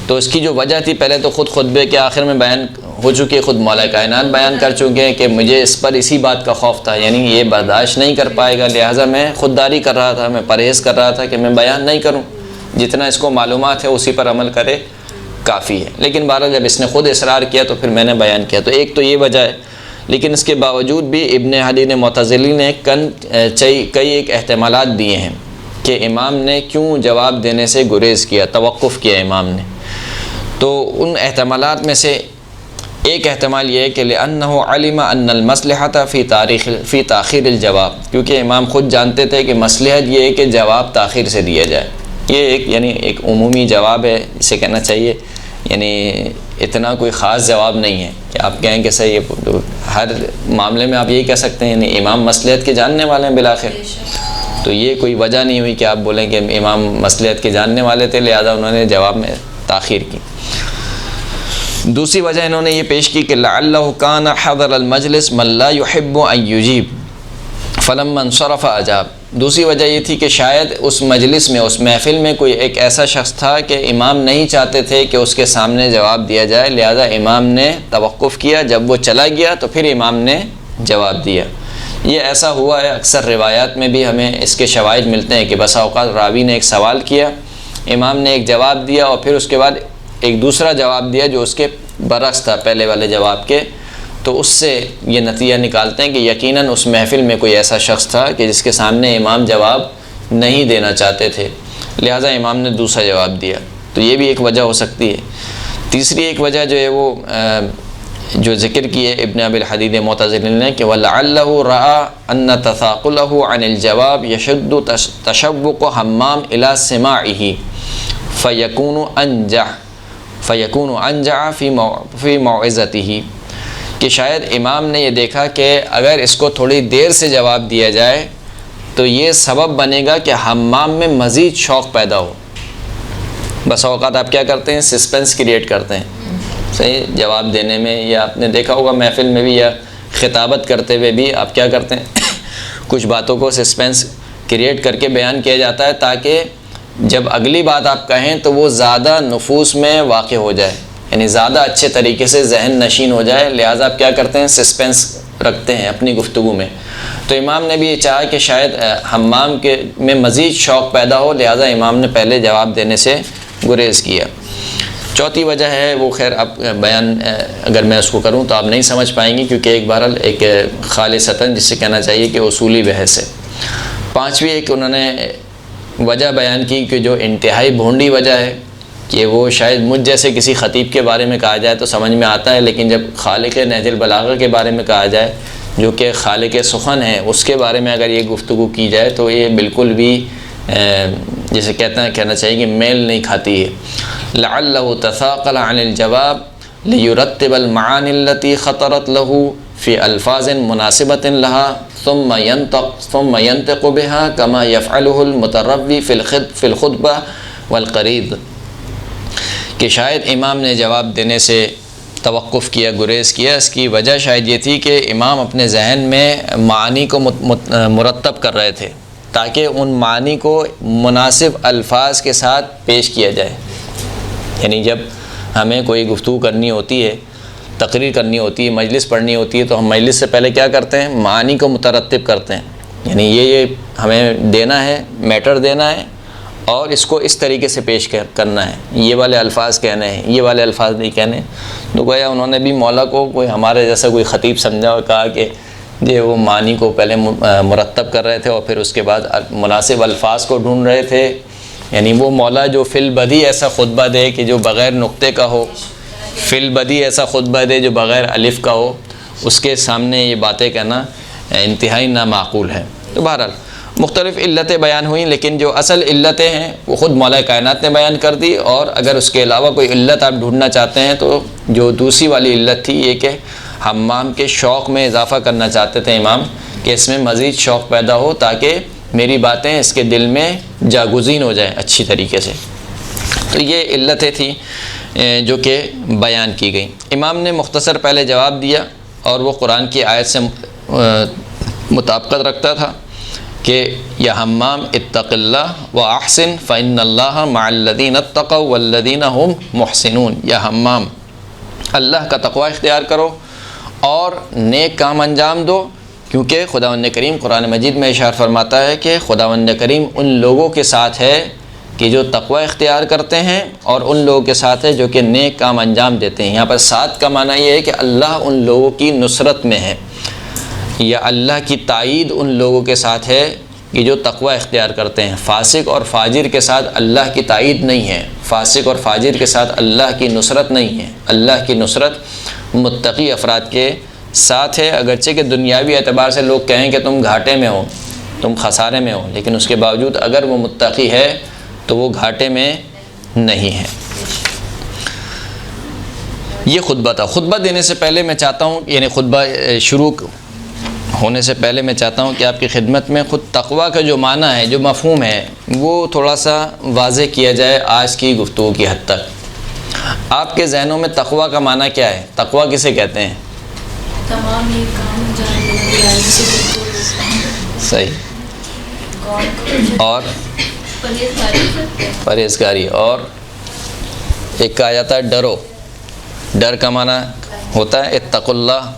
تو اس کی جو وجہ تھی، پہلے تو خود خطبے کے آخر میں بیان ہو چکی، خود مولا کائنات بیان کر چکے ہیں کہ مجھے اس پر اسی بات کا خوف تھا، یعنی یہ برداشت نہیں کر پائے گا، لہٰذا میں خودداری کر رہا تھا، میں پرہیز کر رہا تھا کہ میں بیان نہیں کروں، جتنا اس کو معلومات ہے اسی پر عمل کرے کافی ہے۔ لیکن بہرحال جب اس نے خود اصرار کیا تو پھر میں نے بیان کیا۔ تو ایک تو یہ وجہ ہے، لیکن اس کے باوجود بھی ابن حدید معتزلی نے کئی ایک احتمالات دیے ہیں کہ امام نے کیوں جواب دینے سے گریز کیا، توقف کیا امام نے۔ تو ان احتمالات میں سے ایک احتمال یہ ہے کہ لأنه علم ان المصلحة فی تاخیر الجواب، کیونکہ امام خود جانتے تھے کہ مصلحت یہ ہے کہ جواب تاخیر سے دیا جائے. یہ ایک عمومی جواب ہے، اسے کہنا چاہیے، یعنی اتنا کوئی خاص جواب نہیں ہے کہ آپ کہیں کہ صحیح ہر معاملے میں آپ یہی کہہ سکتے ہیں، یعنی امام مصلحت کے جاننے والے ہیں بالآخر. تو یہ کوئی وجہ نہیں ہوئی کہ آپ بولیں کہ امام مصلحت کے جاننے والے تھے لہذا انہوں نے جواب میں تاخیر کی. دوسری وجہ انہوں نے یہ پیش کی کہ لعلہ کان حضر المجلس من لا يحب ان يجیب فلما انصرف اجاب. دوسری وجہ یہ تھی کہ شاید اس مجلس میں، اس محفل میں کوئی ایک ایسا شخص تھا کہ امام نہیں چاہتے تھے کہ اس کے سامنے جواب دیا جائے، لہذا امام نے توقف کیا، جب وہ چلا گیا تو پھر امام نے جواب دیا. یہ ایسا ہوا ہے، اکثر روایات میں بھی ہمیں اس کے شواہد ملتے ہیں کہ بسا اوقات راوی نے ایک سوال کیا، امام نے ایک جواب دیا اور پھر اس کے بعد ایک دوسرا جواب دیا جو اس کے برعکس تھا پہلے والے جواب کے. تو اس سے یہ نتیجہ نکالتے ہیں کہ یقیناً اس محفل میں کوئی ایسا شخص تھا کہ جس کے سامنے امام جواب نہیں دینا چاہتے تھے، لہٰذا امام نے دوسرا جواب دیا. تو یہ بھی ایک وجہ ہو سکتی ہے. تیسری ایک وجہ جو ہے وہ جو ذکر کی ہے ابن ابی الحدید معتزلی نے کہ وَلَعَلَّهُ رَأَى أَنَّ تَثَاقُلَهُ عَنِ الْجَوَابِ يَشُدُّ تَشَوُّقُ حَمَّامٍ إِلَى سِمَاعِهِ فَيَكُونُ أَنْجَعَ فِي مَوْعِظَتِهِ، کہ شاید امام نے یہ دیکھا کہ اگر اس کو تھوڑی دیر سے جواب دیا جائے تو یہ سبب بنے گا کہ حمام میں مزید شوق پیدا ہو. بس اوقات آپ کیا کرتے ہیں، سسپنس کریٹ کرتے ہیں صحیح جواب دینے میں، یا آپ نے دیکھا ہوگا محفل میں بھی یا خطابت کرتے ہوئے بھی آپ کیا کرتے ہیں کچھ باتوں کو سسپنس کریٹ کر کے بیان کیا جاتا ہے تاکہ جب اگلی بات آپ کہیں تو وہ زیادہ نفوس میں واقع ہو جائے، یعنی زیادہ اچھے طریقے سے ذہن نشین ہو جائے، لہٰذا آپ کیا کرتے ہیں، سسپینس رکھتے ہیں اپنی گفتگو میں. تو امام نے بھی یہ چاہا کہ شاید حمام میں مزید شوق پیدا ہو، لہٰذا امام نے پہلے جواب دینے سے گریز کیا. چوتھی وجہ ہے وہ خیر اب بیان اگر میں اس کو کروں تو آپ نہیں سمجھ پائیں گے، کیونکہ ایک بہرحال ایک خالصتاً جس سے کہنا چاہیے کہ اصولی بحث ہے. پانچویں ایک انہوں نے وجہ بیان کی کہ جو انتہائی بھونڈی وجہ ہے کہ وہ شاید مجھ جیسے کسی خطیب کے بارے میں کہا جائے تو سمجھ میں آتا ہے، لیکن جب خالق نہج البلاغہ کے بارے میں کہا جائے جو کہ خالق سخن ہے، اس کے بارے میں اگر یہ گفتگو کی جائے تو یہ بالکل بھی جسے کہنا چاہیے کہ میل نہیں کھاتی ہے. لعلہ تثاقل عن الجواب لیرتب المعانی التي خطرت له فی الفاظ مناسبۃ لها ثم ينطق بها كما يفعله المتروی فی الخطبہ والقرید. کہ شاید امام نے جواب دینے سے توقف کیا، گریز کیا، اس کی وجہ شاید یہ تھی کہ امام اپنے ذہن میں معانی کو مرتب کر رہے تھے تاکہ ان معانی کو مناسب الفاظ کے ساتھ پیش کیا جائے. یعنی جب ہمیں کوئی گفتگو کرنی ہوتی ہے، تقریر کرنی ہوتی ہے، مجلس پڑھنی ہوتی ہے تو ہم مجلس سے پہلے کیا کرتے ہیں، معانی کو مترتب کرتے ہیں. یعنی یہ ہمیں دینا ہے، میٹر دینا ہے اور اس کو اس طریقے سے پیش کرنا ہے، یہ والے الفاظ کہنے ہیں، یہ والے الفاظ نہیں کہنے. تو گویا انہوں نے بھی مولا کو کوئی ہمارے جیسا کوئی خطیب سمجھا اور کہا کہ یہ وہ معنی کو پہلے مرتب کر رہے تھے اور پھر اس کے بعد مناسب الفاظ کو ڈھونڈ رہے تھے. یعنی وہ مولا جو فی البدی ایسا خطبہ دے کہ جو بغیر نقطے کا ہو، فی البدی ایسا خطبہ دے جو بغیر الف کا ہو، اس کے سامنے یہ باتیں کہنا انتہائی نامعقول ہے. تو بہرحال مختلف علتیں بیان ہوئیں، لیکن جو اصل علتیں ہیں وہ خود مولا کائنات نے بیان کر دی، اور اگر اس کے علاوہ کوئی علت آپ ڈھونڈنا چاہتے ہیں تو جو دوسری والی علت تھی یہ کہ حمام کے شوق میں اضافہ کرنا چاہتے تھے امام کہ اس میں مزید شوق پیدا ہو تاکہ میری باتیں اس کے دل میں جاگزین ہو جائیں اچھی طریقے سے. تو یہ علتیں تھیں جو کہ بیان کی گئیں. امام نے مختصر پہلے جواب دیا اور وہ قرآن کی آیت سے مطابقت رکھتا تھا کہ یا حمام اتق اللہ و احسن فإن اللہ مع الذین اتقوا والذین هم محسنون. یا حمام اللہ کا تقوی اختیار کرو اور نیک کام انجام دو، کیونکہ خداوند کریم قرآن مجید میں اشارہ فرماتا ہے کہ خداوند کریم ان لوگوں کے ساتھ ہے کہ جو تقوی اختیار کرتے ہیں اور ان لوگوں کے ساتھ ہے جو کہ نیک کام انجام دیتے ہیں. یہاں پر ساتھ کا معنی یہ ہے کہ اللہ ان لوگوں کی نصرت میں ہے یا اللہ کی تائید ان لوگوں کے ساتھ ہے کہ جو تقوی اختیار کرتے ہیں. فاسق اور فاجر کے ساتھ اللہ کی تائید نہیں ہے، فاسق اور فاجر کے ساتھ اللہ کی نصرت نہیں ہے. اللہ کی نصرت متقی افراد کے ساتھ ہے. اگرچہ کہ دنیاوی اعتبار سے لوگ کہیں کہ تم گھاٹے میں ہو، تم خسارے میں ہو، لیکن اس کے باوجود اگر وہ متقی ہے تو وہ گھاٹے میں نہیں ہے. یہ خطبہ تھا. خطبہ دینے سے پہلے میں چاہتا ہوں، یعنی خطبہ شروع ہونے سے پہلے میں چاہتا ہوں کہ آپ کی خدمت میں خود تقوی کا جو معنی ہے، جو مفہوم ہے، وہ تھوڑا سا واضح کیا جائے آج کی گفتگو کی حد تک. آپ کے ذہنوں میں تقوی کا معنی کیا ہے؟ تقوی کسے کہتے ہیں؟ تمام یہ کام جاننے سے صحیح. اور پرہیزگاری. اور ایک کہا جاتا ہے ڈرو. ڈر کا معنی ہوتا ہے اتقوا اللہ.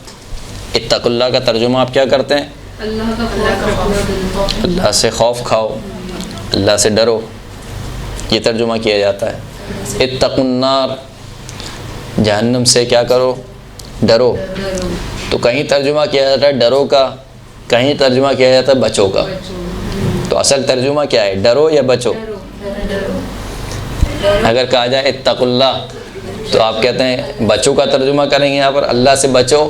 اتقوا اللہ کا ترجمہ آپ کیا کرتے ہیں؟ اللہ سے خوف کھاؤ، اللہ سے ڈرو، یہ ترجمہ کیا جاتا ہے. اتقوا النار، جہنم سے کیا کرو؟ ڈرو. تو کہیں ترجمہ کیا جاتا ہے ڈرو کا، کہیں ترجمہ کیا جاتا ہے بچو کا. تو اصل ترجمہ کیا ہے؟ ڈرو یا بچو؟ اگر کہا جائے اتقوا اللہ تو آپ کہتے ہیں بچو کا ترجمہ کریں گے یہاں پر، اللہ سے بچو،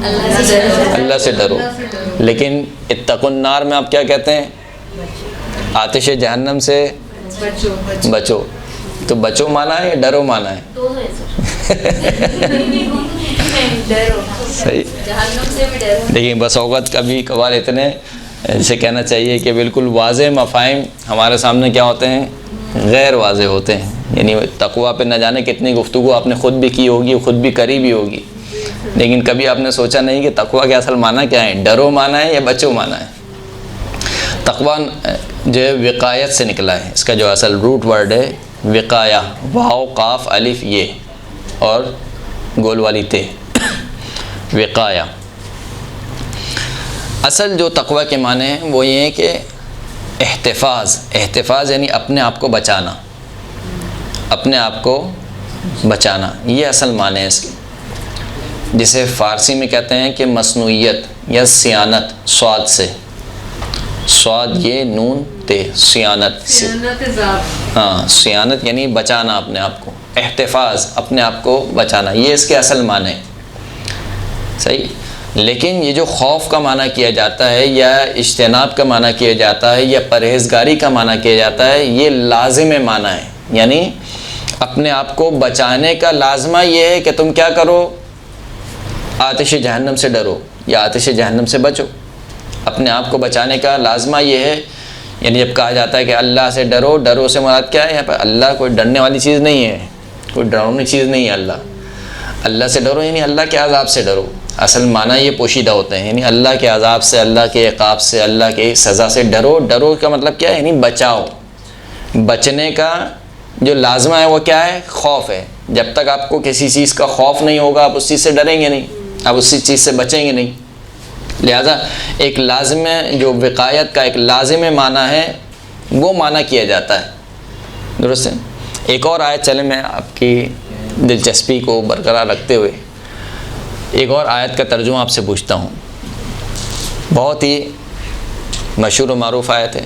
اللہ سے ڈرو. لیکن اتقوا النار میں آپ کیا کہتے ہیں؟ آتش جہنم سے بچو. تو بچو مانا ہے یا ڈرو مانا ہے؟ صحیح. لیکن بس اوقات کبھی کبھار اتنے جسے کہنا چاہیے کہ بالکل واضح مفاہیم ہمارے سامنے کیا ہوتے ہیں؟ غیر واضح ہوتے ہیں. یعنی تقویٰ پہ نہ جانے کتنی گفتگو آپ نے خود بھی کی ہوگی، خود بھی کری بھی ہوگی، لیکن کبھی آپ نے سوچا نہیں کہ تقویٰ کے اصل معنی کیا ہے؟ ڈرو معنی ہے یا بچو معنی ہے؟ تقویٰ جو ہے وقایت سے نکلا ہے. اس کا جو اصل روٹ ورڈ ہے وقایا، واو قاف الف یہ اور گول والی تے، وقایا. اصل جو تقویٰ کے معنی ہیں وہ یہ ہیں کہ احتفاظ. احتفاظ یعنی اپنے آپ کو بچانا، اپنے آپ کو بچانا، یہ اصل معنی ہے اس کی. جسے فارسی میں کہتے ہیں کہ مصنوعیت یا صیانت، صاد سے، صاد یہ نون تے، صیانت. ہاں صیانت یعنی بچانا اپنے آپ کو، احتفاظ اپنے آپ کو بچانا، یہ اس کے اصل معنی ہے. صحیح. لیکن یہ جو خوف کا معنی کیا جاتا ہے یا اجتناب کا معنی کیا جاتا ہے یا پرہیزگاری کا معنی کیا جاتا ہے، یہ لازم معنی ہے. یعنی اپنے آپ کو بچانے کا لازمہ یہ ہے کہ تم کیا کرو؟ آتش جہنم سے ڈرو یا آتش جہنم سے بچو. اپنے آپ کو بچانے کا لازمہ یہ ہے. یعنی جب کہا جاتا ہے کہ اللہ سے ڈرو، ڈرو سے مراد کیا ہے؟ یہاں پہ اللہ کوئی ڈرنے والی چیز نہیں ہے، کوئی ڈراؤنی چیز نہیں ہے. اللہ سے ڈرو یعنی اللہ کے عذاب سے ڈرو. اصل معنی یہ پوشیدہ ہوتے ہیں، یعنی اللہ کے عذاب سے، اللہ کے عقاب سے، اللہ کے سزا سے ڈرو. ڈرو کا مطلب کیا ہے؟ یعنی بچاؤ. بچنے کا جو لازمہ ہے وہ کیا ہے؟ خوف ہے. جب تک آپ کو کسی چیز کا خوف نہیں ہوگا آپ اس چیز سے ڈریں گے نہیں، آپ اسی چیز سے بچیں گے نہیں. لہذا ایک لازم جو وقایت کا ایک لازم معنی ہے وہ معنی کیا جاتا ہے. درست ہے. ایک اور آیت چلے میں آپ کی دلچسپی کو برقرار رکھتے ہوئے ایک اور آیت کا ترجمہ آپ سے پوچھتا ہوں. بہت ہی مشہور و معروف آیت ہے،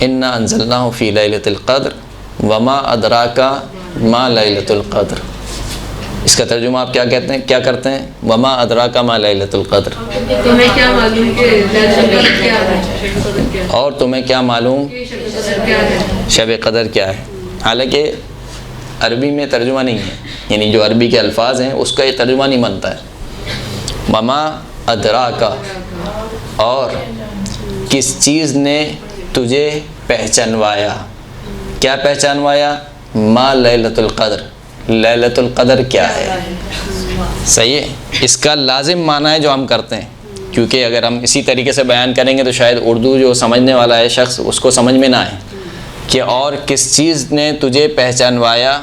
انا انزلناہ فی لیلۃ القدر وما ادراک ما لیلۃ القدر. اس کا ترجمہ آپ کیا کہتے ہیں، کیا کرتے ہیں؟ وما ادراک ما لیلۃ القدر. تمہیں کیا معلوم کہ لیلۃ القدر کیا ہے؟ اور تمہیں کیا معلوم شب قدر کیا ہے؟ حالانکہ عربی میں ترجمہ نہیں ہے، یعنی جو عربی کے الفاظ ہیں اس کا یہ ترجمہ نہیں بنتا ہے. وما ادراک، اور کس چیز نے تجھے پہچانوایا. کیا پہچانوایا؟ ما لیلۃ القدر، لیلۃ القدر کیا ہے. صحیح ہے. اس کا لازم معنی ہے جو ہم کرتے ہیں، کیونکہ اگر ہم اسی طریقے سے بیان کریں گے تو شاید اردو جو سمجھنے والا ہے شخص اس کو سمجھ میں نہ آئے کہ اور کس چیز نے تجھے پہچانوایا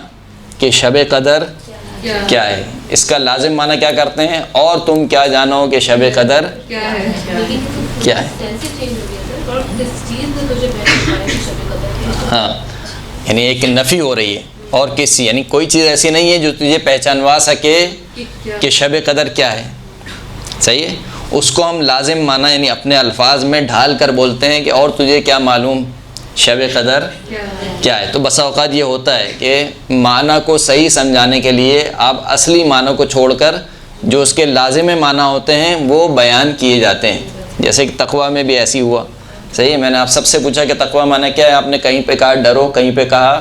کہ شب قدر کیا ہے. اس کا لازم معنی کیا کرتے ہیں؟ اور تم کیا جانو کہ شب قدر کیا ہے. ہاں یعنی ایک نفی ہو رہی ہے، اور کسی یعنی کوئی چیز ایسی نہیں ہے جو تجھے پہچانوا سکے کہ شب قدر کیا ہے. صحیح ہے. اس کو ہم لازم معنی یعنی اپنے الفاظ میں ڈھال کر بولتے ہیں کہ اور تجھے کیا معلوم شب قدر کیا ہے. تو بسا اوقات یہ ہوتا ہے کہ معنی کو صحیح سمجھانے کے لیے آپ اصلی معنی کو چھوڑ کر جو اس کے لازم معنی ہوتے ہیں وہ بیان کیے جاتے ہیں. جیسے کہ تقویٰ میں بھی ایسی ہوا. صحیح ہے, میں نے آپ سب سے پوچھا کہ تقویٰ معنی کیا ہے, آپ نے کہیں پہ کہا ڈرو, کہیں پہ کہا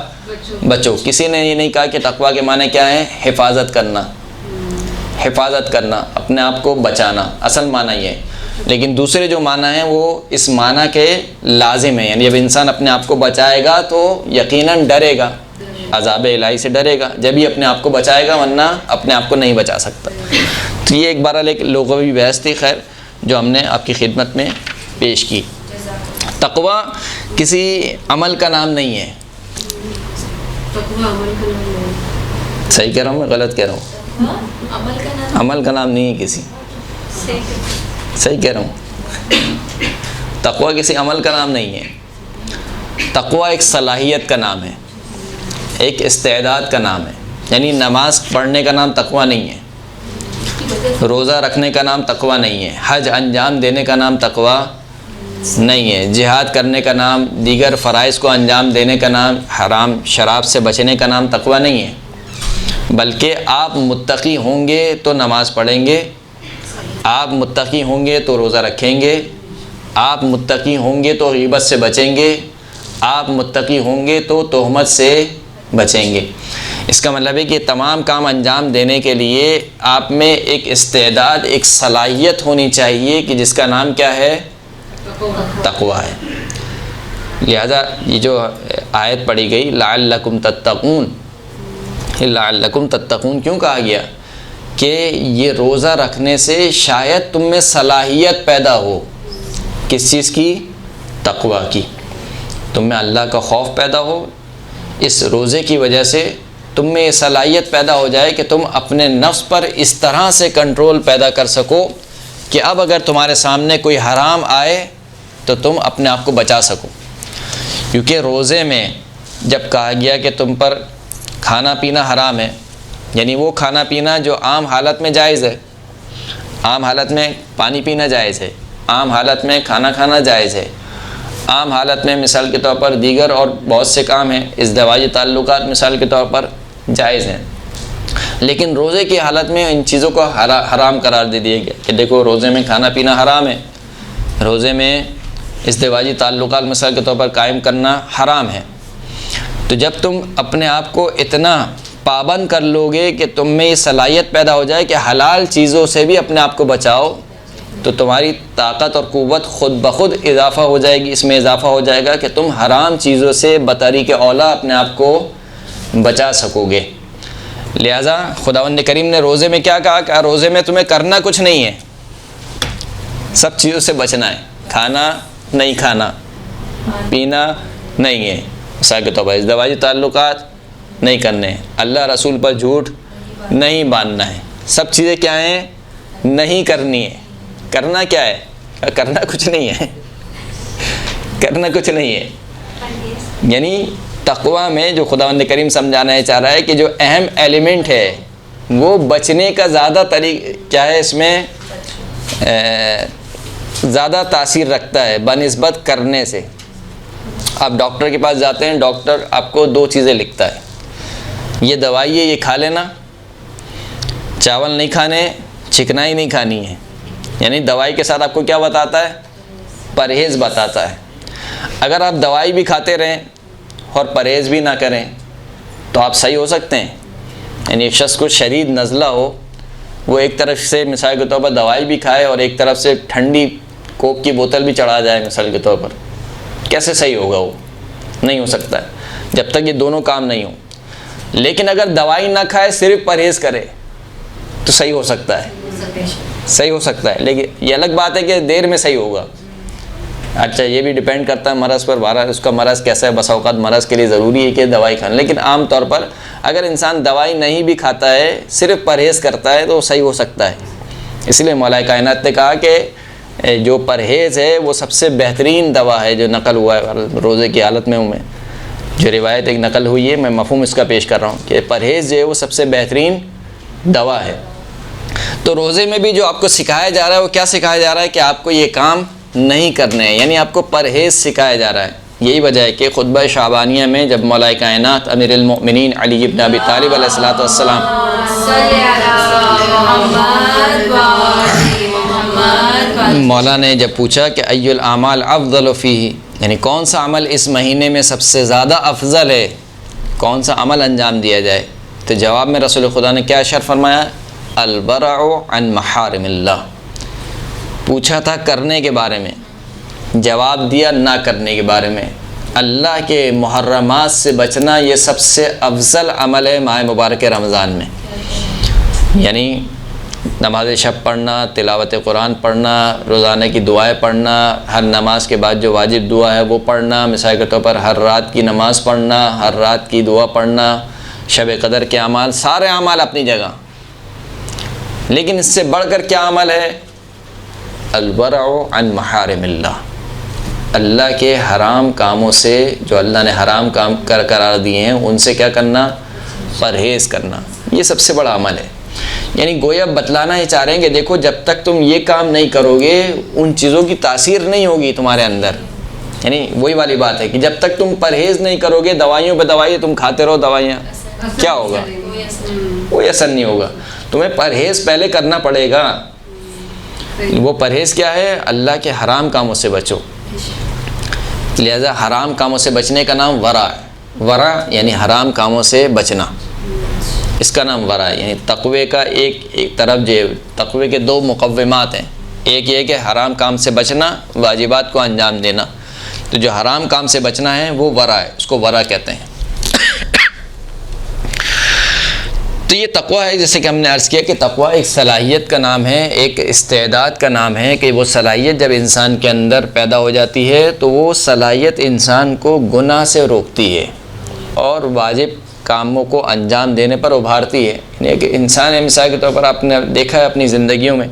بچو. کسی نے یہ نہیں کہا کہ تقویٰ کے معنی کیا ہے حفاظت کرنا, حفاظت کرنا, اپنے آپ کو بچانا, اصل معنی یہ ہے. لیکن دوسرے جو معنی ہیں وہ اس معنی کے لازم ہیں, یعنی جب انسان اپنے آپ کو بچائے گا تو یقیناً ڈرے گا, عذاب الہی سے ڈرے گا, جب ہی اپنے آپ کو بچائے گا, ورنہ اپنے آپ کو نہیں بچا سکتا. تو یہ ایک بہرحال ایک لغوی بحث تھی خیر جو ہم نے آپ کی خدمت میں پیش کی. تقویٰ کسی عمل کا نام نہیں ہے. صحیح کہہ رہا ہوں میں, غلط کہہ رہا ہوں؟ عمل کا نام نہیں ہے کسی. صحیح کہہ رہا ہوں. تقویٰ کسی عمل کا نام نہیں ہے. تقویٰ ایک صلاحیت کا نام ہے, ایک استعداد کا نام ہے. یعنی نماز پڑھنے کا نام تقویٰ نہیں ہے, روزہ رکھنے کا نام تقویٰ نہیں ہے, حج انجام دینے کا نام تقویٰ نہیں ہے, جہاد کرنے کا نام, دیگر فرائض کو انجام دینے کا نام, حرام شراب سے بچنے کا نام تقویٰ نہیں ہے. بلکہ آپ متقی ہوں گے تو نماز پڑھیں گے, آپ متقی ہوں گے تو روزہ رکھیں گے, آپ متقی ہوں گے تو غیبت سے بچیں گے, آپ متقی ہوں گے تو تہمت سے بچیں گے. اس کا مطلب ہے کہ تمام کام انجام دینے کے لیے آپ میں ایک استعداد, ایک صلاحیت ہونی چاہیے کہ جس کا نام کیا ہے تقویٰ ہے. لہذا یہ جو آیت پڑھی گئی لعلکم تتقون, لعلکم تتقون کیوں کہا گیا کہ یہ روزہ رکھنے سے شاید تم میں صلاحیت پیدا ہو. کس چیز کی؟ تقویٰ کی. تم میں اللہ کا خوف پیدا ہو, اس روزے کی وجہ سے تم میں یہ صلاحیت پیدا ہو جائے کہ تم اپنے نفس پر اس طرح سے کنٹرول پیدا کر سکو کہ اب اگر تمہارے سامنے کوئی حرام آئے تو تم اپنے آپ کو بچا سکو. کیونکہ روزے میں جب کہا گیا کہ تم پر کھانا پینا حرام ہے, یعنی وہ کھانا پینا جو عام حالت میں جائز ہے, عام حالت میں پانی پینا جائز ہے, عام حالت میں کھانا کھانا جائز ہے, عام حالت میں مثال کے طور پر دیگر اور بہت سے کام ہیں, ازدواجی تعلقات مثال کے طور پر جائز ہیں. لیکن روزے کی حالت میں ان چیزوں کو حرام قرار دے دیا گیا کہ دیکھو روزے میں کھانا پینا حرام ہے, روزے میں ازدواجی تعلقات مثال کے طور پر قائم کرنا حرام ہے. تو جب تم اپنے آپ کو اتنا پابند کر لو گے کہ تم میں یہ صلاحیت پیدا ہو جائے کہ حلال چیزوں سے بھی اپنے آپ کو بچاؤ, تو تمہاری طاقت اور قوت خود بخود اضافہ ہو جائے گی. اس میں اضافہ ہو جائے گا کہ تم حرام چیزوں سے بطریق اولا اپنے آپ کو بچا سکو گے. لہٰذا خداوند کریم نے روزے میں کیا کہا کہ روزے میں تمہیں کرنا کچھ نہیں ہے, سب چیزوں سے بچنا ہے. کھانا نہیں کھانا, پینا نہیں ہے, مثال کے طور پر ازدواجی تعلقات نہیں کرنے ہیں, اللہ رسول پر جھوٹ نہیں باندھنا ہے. سب چیزیں کیا ہیں؟ نہیں کرنی ہے. کرنا کیا ہے؟ کرنا کچھ نہیں ہے, کرنا کچھ نہیں ہے. یعنی تقویٰ میں جو خداوند کریم سمجھانا چاہ رہا ہے کہ جو اہم ایلیمنٹ ہے وہ بچنے کا زیادہ طریقہ کیا ہے, اس میں زیادہ تاثیر رکھتا ہے بنسبت کرنے سے. آپ ڈاکٹر کے پاس جاتے ہیں, ڈاکٹر آپ کو 2 چیزیں لکھتا ہے, یہ دوائی ہے یہ کھا لینا, چاول نہیں کھانے, چکنائی نہیں کھانی ہے. یعنی دوائی کے ساتھ آپ کو کیا بتاتا ہے؟ پرہیز بتاتا ہے. اگر آپ دوائی بھی کھاتے رہیں اور پرہیز بھی نہ کریں تو آپ صحیح ہو سکتے ہیں. یعنی ایک شخص کو شدید نزلہ ہو, وہ ایک طرف سے مثال کے طور پر دوائی بھی کھائے اور ایک طرف سے ٹھنڈی کوک کی بوتل بھی چڑھا جائے مثال کے طور پر, کیسے صحیح ہوگا؟ وہ نہیں ہو سکتا ہے جب تک یہ دونوں کام نہیں ہوں. لیکن اگر دوائی نہ کھائے, صرف پرہیز کرے تو صحیح ہو سکتا ہے, صحیح ہو سکتا ہے. لیکن یہ الگ بات ہے کہ دیر میں صحیح ہوگا. اچھا یہ بھی ڈیپینڈ کرتا ہے مرض پر, بہرحال اس کا مرض کیسا ہے. بسا اوقات مرض کے لیے ضروری ہے کہ دوائی کھانا, لیکن عام طور پر اگر انسان دوائی نہیں بھی کھاتا ہے, صرف پرہیز کرتا ہے تو صحیح ہو سکتا ہے. اس لیے مولا کائنات نے کہا کہ جو پرہیز ہے وہ سب سے بہترین دوا ہے جو نقل ہوا ہے روزے کی حالت میں. ہوں میں جو روایت ایک نقل ہوئی ہے, میں مفہوم اس کا پیش کر رہا ہوں کہ پرہیز جو ہے وہ سب سے بہترین دوا ہے. تو روزے میں بھی جو آپ کو سکھایا جا رہا ہے وہ کیا سکھایا جا رہا ہے کہ آپ کو یہ کام نہیں کرنے ہیں، یعنی آپ کو پرہیز سکھایا جا رہا ہے۔ یہی وجہ ہے کہ خطبہ شعبانیہ میں جب مولا کائنات امیر المؤمنین علی بن ابی طالب علیہ الصلوۃ والسلام مولا نے جب پوچھا کہ ای الاعمال افضل فیہ، یعنی کون سا عمل اس مہینے میں سب سے زیادہ افضل ہے، کون سا عمل انجام دیا جائے، تو جواب میں رسول خدا نے کیا ارشاد فرمایا؟ البرع عن محارم اللہ۔ پوچھا تھا کرنے کے بارے میں، جواب دیا نہ کرنے کے بارے میں۔ اللہ کے محرمات سے بچنا یہ سب سے افضل عمل ہے ماہ مبارک رمضان میں، یعنی نماز شب پڑھنا، تلاوت قرآن پڑھنا، روزانہ کی دعائیں پڑھنا، ہر نماز کے بعد جو واجب دعا ہے وہ پڑھنا، مثال کے طور پر ہر رات کی نماز پڑھنا، ہر رات کی دعا پڑھنا، شب قدر کے اعمال، سارے اعمال اپنی جگہ، لیکن اس سے بڑھ کر کیا عمل ہے؟ الورع عن محارم اللہ، اللہ کے حرام کاموں سے، جو اللہ نے حرام کام قرار دیے ہیں ان سے کیا کرنا؟ پرہیز کرنا، یہ سب سے بڑا عمل ہے۔ یعنی گویا بتلانا ہی چاہ رہے ہیں کہ دیکھو جب تک تم یہ کام نہیں کرو گے ان چیزوں کی تاثیر نہیں ہوگی تمہارے اندر، یعنی وہی والی بات ہے کہ جب تک تم پرہیز نہیں کرو گے، دوائیوں پہ دوائی تم کھاتے رہو دوائیاں، کیا ہوگا؟ کوئی اثر نہیں ہوگا۔ تمہیں پرہیز پہلے کرنا پڑے گا۔ وہ پرہیز کیا ہے؟ اللہ کے حرام کاموں سے بچو، لہذا حرام کاموں سے بچنے کا نام ورع ہے۔ ورع یعنی حرام کاموں سے بچنا، اس کا نام ورع ہے۔ یعنی تقوی کا ایک طرف جو تقوی کے دو مقومات ہیں، ایک یہ کہ حرام کام سے بچنا، واجبات کو انجام دینا، تو جو حرام کام سے بچنا ہے وہ ورع ہے، اس کو ورع کہتے ہیں۔ تو یہ تقویٰ ہے، جیسے کہ ہم نے عرض کیا کہ تقویٰ ایک صلاحیت کا نام ہے، ایک استعداد کا نام ہے، کہ وہ صلاحیت جب انسان کے اندر پیدا ہو جاتی ہے تو وہ صلاحیت انسان کو گناہ سے روکتی ہے اور واجب کاموں کو انجام دینے پر ابھارتی ہے۔ یعنی کہ انسان ہے، مثال کے طور پر آپ نے دیکھا ہے اپنی زندگیوں میں،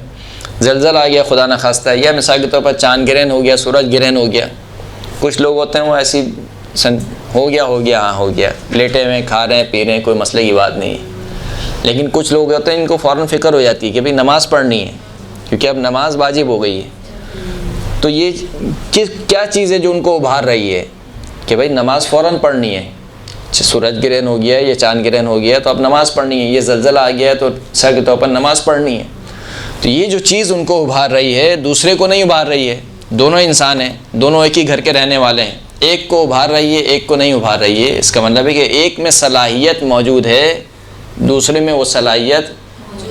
زلزلہ آ گیا خدا نخواستہ، یا مثال کے طور پر چاند گرہن ہو گیا، سورج گرہن ہو گیا، کچھ لوگ ہوتے ہیں وہ ایسی ہو گیا ہاں ہو گیا، لیٹے ہوئے کھا رہے ہیں پی رہے ہیں، کوئی مسئلے کی بات نہیں ہے۔ لیکن کچھ لوگ ہوتے ہیں ان کو فوراً فکر ہو جاتی ہے کہ بھئی نماز پڑھنی ہے، کیونکہ اب نماز واجب ہو گئی ہے۔ تو یہ کیا چیز ہے جو ان کو ابھار رہی ہے کہ بھئی نماز فوراً پڑھنی ہے؟ سورج گرہن ہو گیا یا چاند گرہن ہو گیا تو اب نماز پڑھنی ہے، یہ زلزلہ آ گیا ہے تو سر کے طور پر نماز پڑھنی ہے۔ تو یہ جو چیز ان کو ابھار رہی ہے دوسرے کو نہیں ابھار رہی ہے، دونوں انسان ہیں، دونوں ایک ہی گھر کے رہنے والے ہیں، ایک کو ابھار رہی ہے ایک کو نہیں ابھار رہی ہے۔ اس کا مطلب ہے کہ ایک میں صلاحیت موجود ہے، دوسرے میں وہ صلاحیت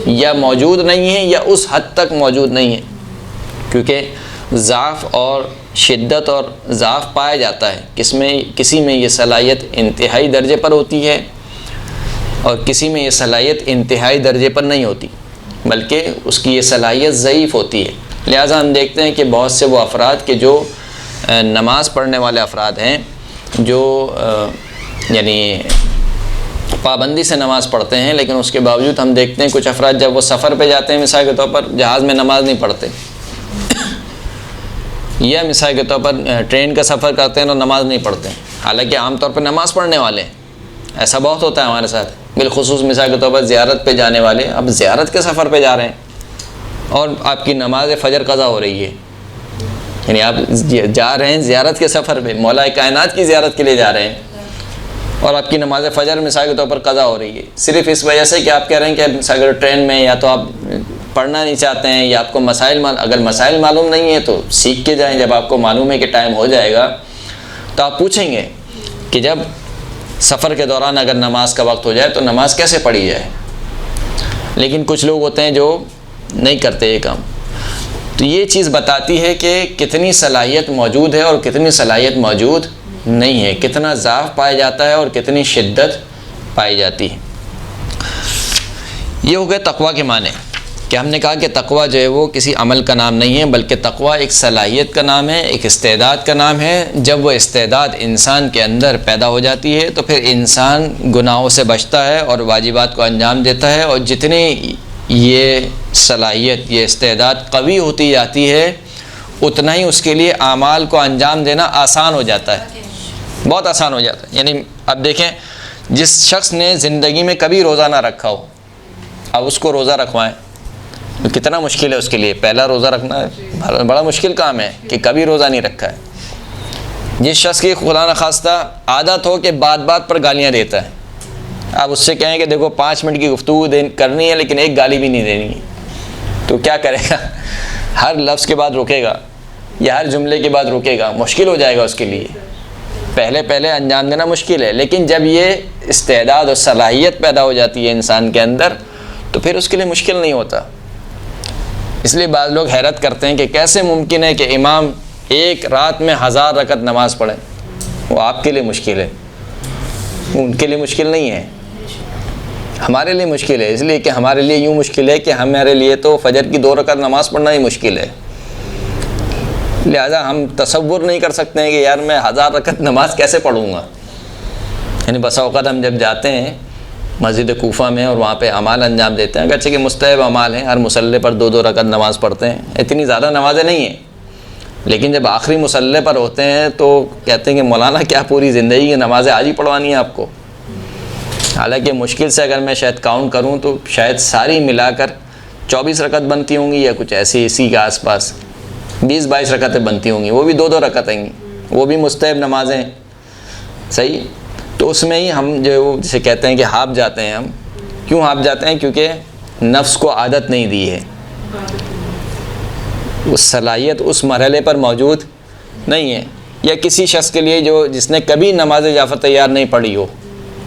یا موجود نہیں ہے یا اس حد تک موجود نہیں ہے، کیونکہ ضعف اور شدت اور ضعف پایا جاتا ہے، کسی میں یہ صلاحیت انتہائی درجے پر ہوتی ہے اور کسی میں یہ صلاحیت انتہائی درجے پر نہیں ہوتی، بلکہ اس کی یہ صلاحیت ضعیف ہوتی ہے۔ لہٰذا ہم دیکھتے ہیں کہ بہت سے وہ افراد کہ جو نماز پڑھنے والے افراد ہیں، جو یعنی پابندی سے نماز پڑھتے ہیں، لیکن اس کے باوجود ہم دیکھتے ہیں کچھ افراد جب وہ سفر پہ جاتے ہیں، مثال کے طور پر جہاز میں نماز نہیں پڑھتے، یا مثال کے طور پر ٹرین کا سفر کرتے ہیں تو نماز نہیں پڑھتے، حالانکہ عام طور پر نماز پڑھنے والے ہیں۔ ایسا بہت ہوتا ہے ہمارے ساتھ، بالخصوص مثال کے طور پر زیارت پہ جانے والے، اب زیارت کے سفر پہ جا رہے ہیں اور آپ کی نماز فجر قضا ہو رہی ہے، یعنی آپ جا رہے ہیں زیارت کے سفر پہ، مولا کائنات کی زیارت کے لیے جا رہے ہیں، اور آپ کی نماز فجر مثال کے طور پر قضا ہو رہی ہے، صرف اس وجہ سے کہ آپ کہہ رہے ہیں کہ مثال کے ٹرین میں یا تو آپ پڑھنا نہیں چاہتے ہیں یا آپ کو اگر مسائل معلوم نہیں ہے تو سیکھ کے جائیں، جب آپ کو معلوم ہے کہ ٹائم ہو جائے گا تو آپ پوچھیں گے کہ جب سفر کے دوران اگر نماز کا وقت ہو جائے تو نماز کیسے پڑھی جائے۔ لیکن کچھ لوگ ہوتے ہیں جو نہیں کرتے یہ کام، تو یہ چیز بتاتی ہے کہ کتنی صلاحیت موجود ہے اور کتنی صلاحیت موجود نہیں ہے، کتنا ضعف پایا جاتا ہے اور کتنی شدت پائی جاتی ہے۔ یہ ہو گئے تقویٰ کے معنی کہ ہم نے کہا کہ تقویٰ جو ہے وہ کسی عمل کا نام نہیں ہے، بلکہ تقویٰ ایک صلاحیت کا نام ہے، ایک استعداد کا نام ہے۔ جب وہ استعداد انسان کے اندر پیدا ہو جاتی ہے تو پھر انسان گناہوں سے بچتا ہے اور واجبات کو انجام دیتا ہے، اور جتنی یہ صلاحیت، یہ استعداد قوی ہوتی جاتی ہے اتنا ہی اس کے لیے اعمال کو انجام دینا آسان ہو جاتا ہے، بہت آسان ہو جاتا ہے۔ یعنی اب دیکھیں، جس شخص نے زندگی میں کبھی روزہ نہ رکھا ہو، اب اس کو روزہ رکھوائیں تو کتنا مشکل ہے اس کے لیے پہلا روزہ رکھنا ہے، بڑا مشکل کام ہے کہ کبھی روزہ نہیں رکھا ہے۔ جس شخص کی خدا نخواستہ عادت ہو کہ بات بات پر گالیاں دیتا ہے، آپ اس سے کہیں کہ دیکھو 5 منٹ کی گفتگو کرنی ہے لیکن ایک گالی بھی نہیں دینی ہے، تو کیا کرے گا؟ ہر لفظ کے بعد روکے گا یا ہر جملے کے بعد روکے گا، مشکل ہو جائے گا اس کے لیے۔ پہلے انجام دینا مشکل ہے، لیکن جب یہ استعداد اور صلاحیت پیدا ہو جاتی ہے انسان کے اندر تو پھر اس کے لیے مشکل نہیں ہوتا۔ اس لیے بعض لوگ حیرت کرتے ہیں کہ کیسے ممکن ہے کہ امام ایک رات میں 1000 رکعت نماز پڑھے، وہ آپ کے لیے مشکل ہے، ان کے لیے مشکل نہیں ہے، ہمارے لیے مشکل ہے۔ اس لیے کہ ہمارے لیے یوں مشکل ہے کہ ہمارے لیے تو فجر کی 2 رکعت نماز پڑھنا ہی مشکل ہے، لہٰذا ہم تصور نہیں کر سکتے ہیں کہ یار میں 1000 رکعت نماز کیسے پڑھوں گا۔ یعنی بسا اوقات ہم جب جاتے ہیں مسجد کوفہ میں اور وہاں پہ اعمال انجام دیتے ہیں، اگرچہ کہ مستحب اعمال ہیں، ہر مصلی پر 2 رکعت نماز پڑھتے ہیں، اتنی زیادہ نمازیں نہیں ہیں، لیکن جب آخری مصلی پر ہوتے ہیں تو کہتے ہیں کہ مولانا کیا پوری زندگی کی نمازیں آج ہی پڑھوانی ہیں آپ کو؟ حالانکہ مشکل سے اگر میں شاید کاؤنٹ کروں تو شاید ساری ملا کر 24 رکعت بنتی ہوں گی یا کچھ ایسی اسی کے آس پاس 20-22 رکعتیں بنتی ہوں گی، وہ بھی 2 رکعتیں گی، وہ بھی مستحب نمازیں، صحیح؟ تو اس میں ہی ہم جو جسے کہتے ہیں کہ ہاپ جاتے ہیں۔ ہم کیوں ہاپ جاتے ہیں؟ کیونکہ نفس کو عادت نہیں دی ہے، اس صلاحیت اس مرحلے پر موجود نہیں ہے۔ یا کسی شخص کے لیے جس نے کبھی نماز جعفر تیار نہیں پڑھی ہو،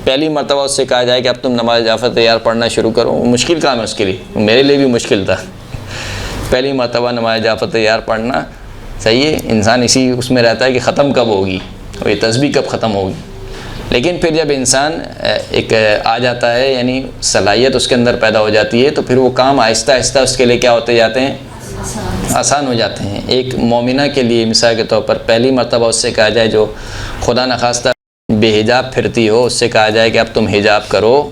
پہلی مرتبہ اس سے کہا جائے کہ اب تم نماز جعفر تیار پڑھنا شروع کرو، وہ مشکل کام ہے اس کے لیے، میرے لیے بھی مشکل تھا پہلی مرتبہ نماز جعفر تیار پڑھنا، صحیح ہے؟ انسان اسی اس میں رہتا ہے کہ ختم کب ہوگی اور یہ تسبیح کب ختم ہوگی، لیکن پھر جب انسان ایک آ جاتا ہے، یعنی صلاحیت اس کے اندر پیدا ہو جاتی ہے، تو پھر وہ کام آہستہ آہستہ اس کے لیے کیا ہوتے جاتے ہیں؟ آسان ہو جاتے ہیں۔ ایک مومنہ کے لیے مثال کے طور پر پہلی مرتبہ اس سے کہا جائے جو خدا نخواستہ بے حجاب پھرتی ہو، اس سے کہا جائے کہ اب تم حجاب کرو،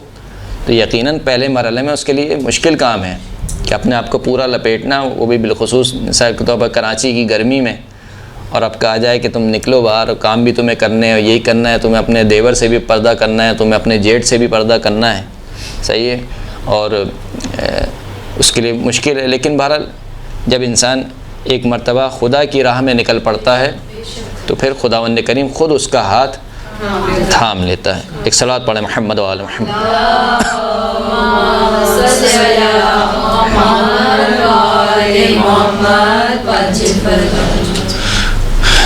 تو یقیناً پہلے مرحلے میں اس کے لیے مشکل کام ہے کہ اپنے آپ کو پورا لپیٹنا، وہ بھی بالخصوص مثال کے طور پر کراچی کی گرمی میں، اور اب کہا جائے کہ تم نکلو باہر، کام بھی تمہیں کرنے ہیں، یہی کرنا ہے، تمہیں اپنے دیور سے بھی پردہ کرنا ہے، تمہیں اپنے جیٹ سے بھی پردہ کرنا ہے، صحیح ہے؟ اور اس کے لیے مشکل ہے، لیکن بہرحال جب انسان ایک مرتبہ خدا کی راہ میں نکل پڑتا ہے تو پھر خداوند کریم خود اس کا ہاتھ تھام لیتا ہے۔ ایک صلوات پڑھیں محمد و آل محمد۔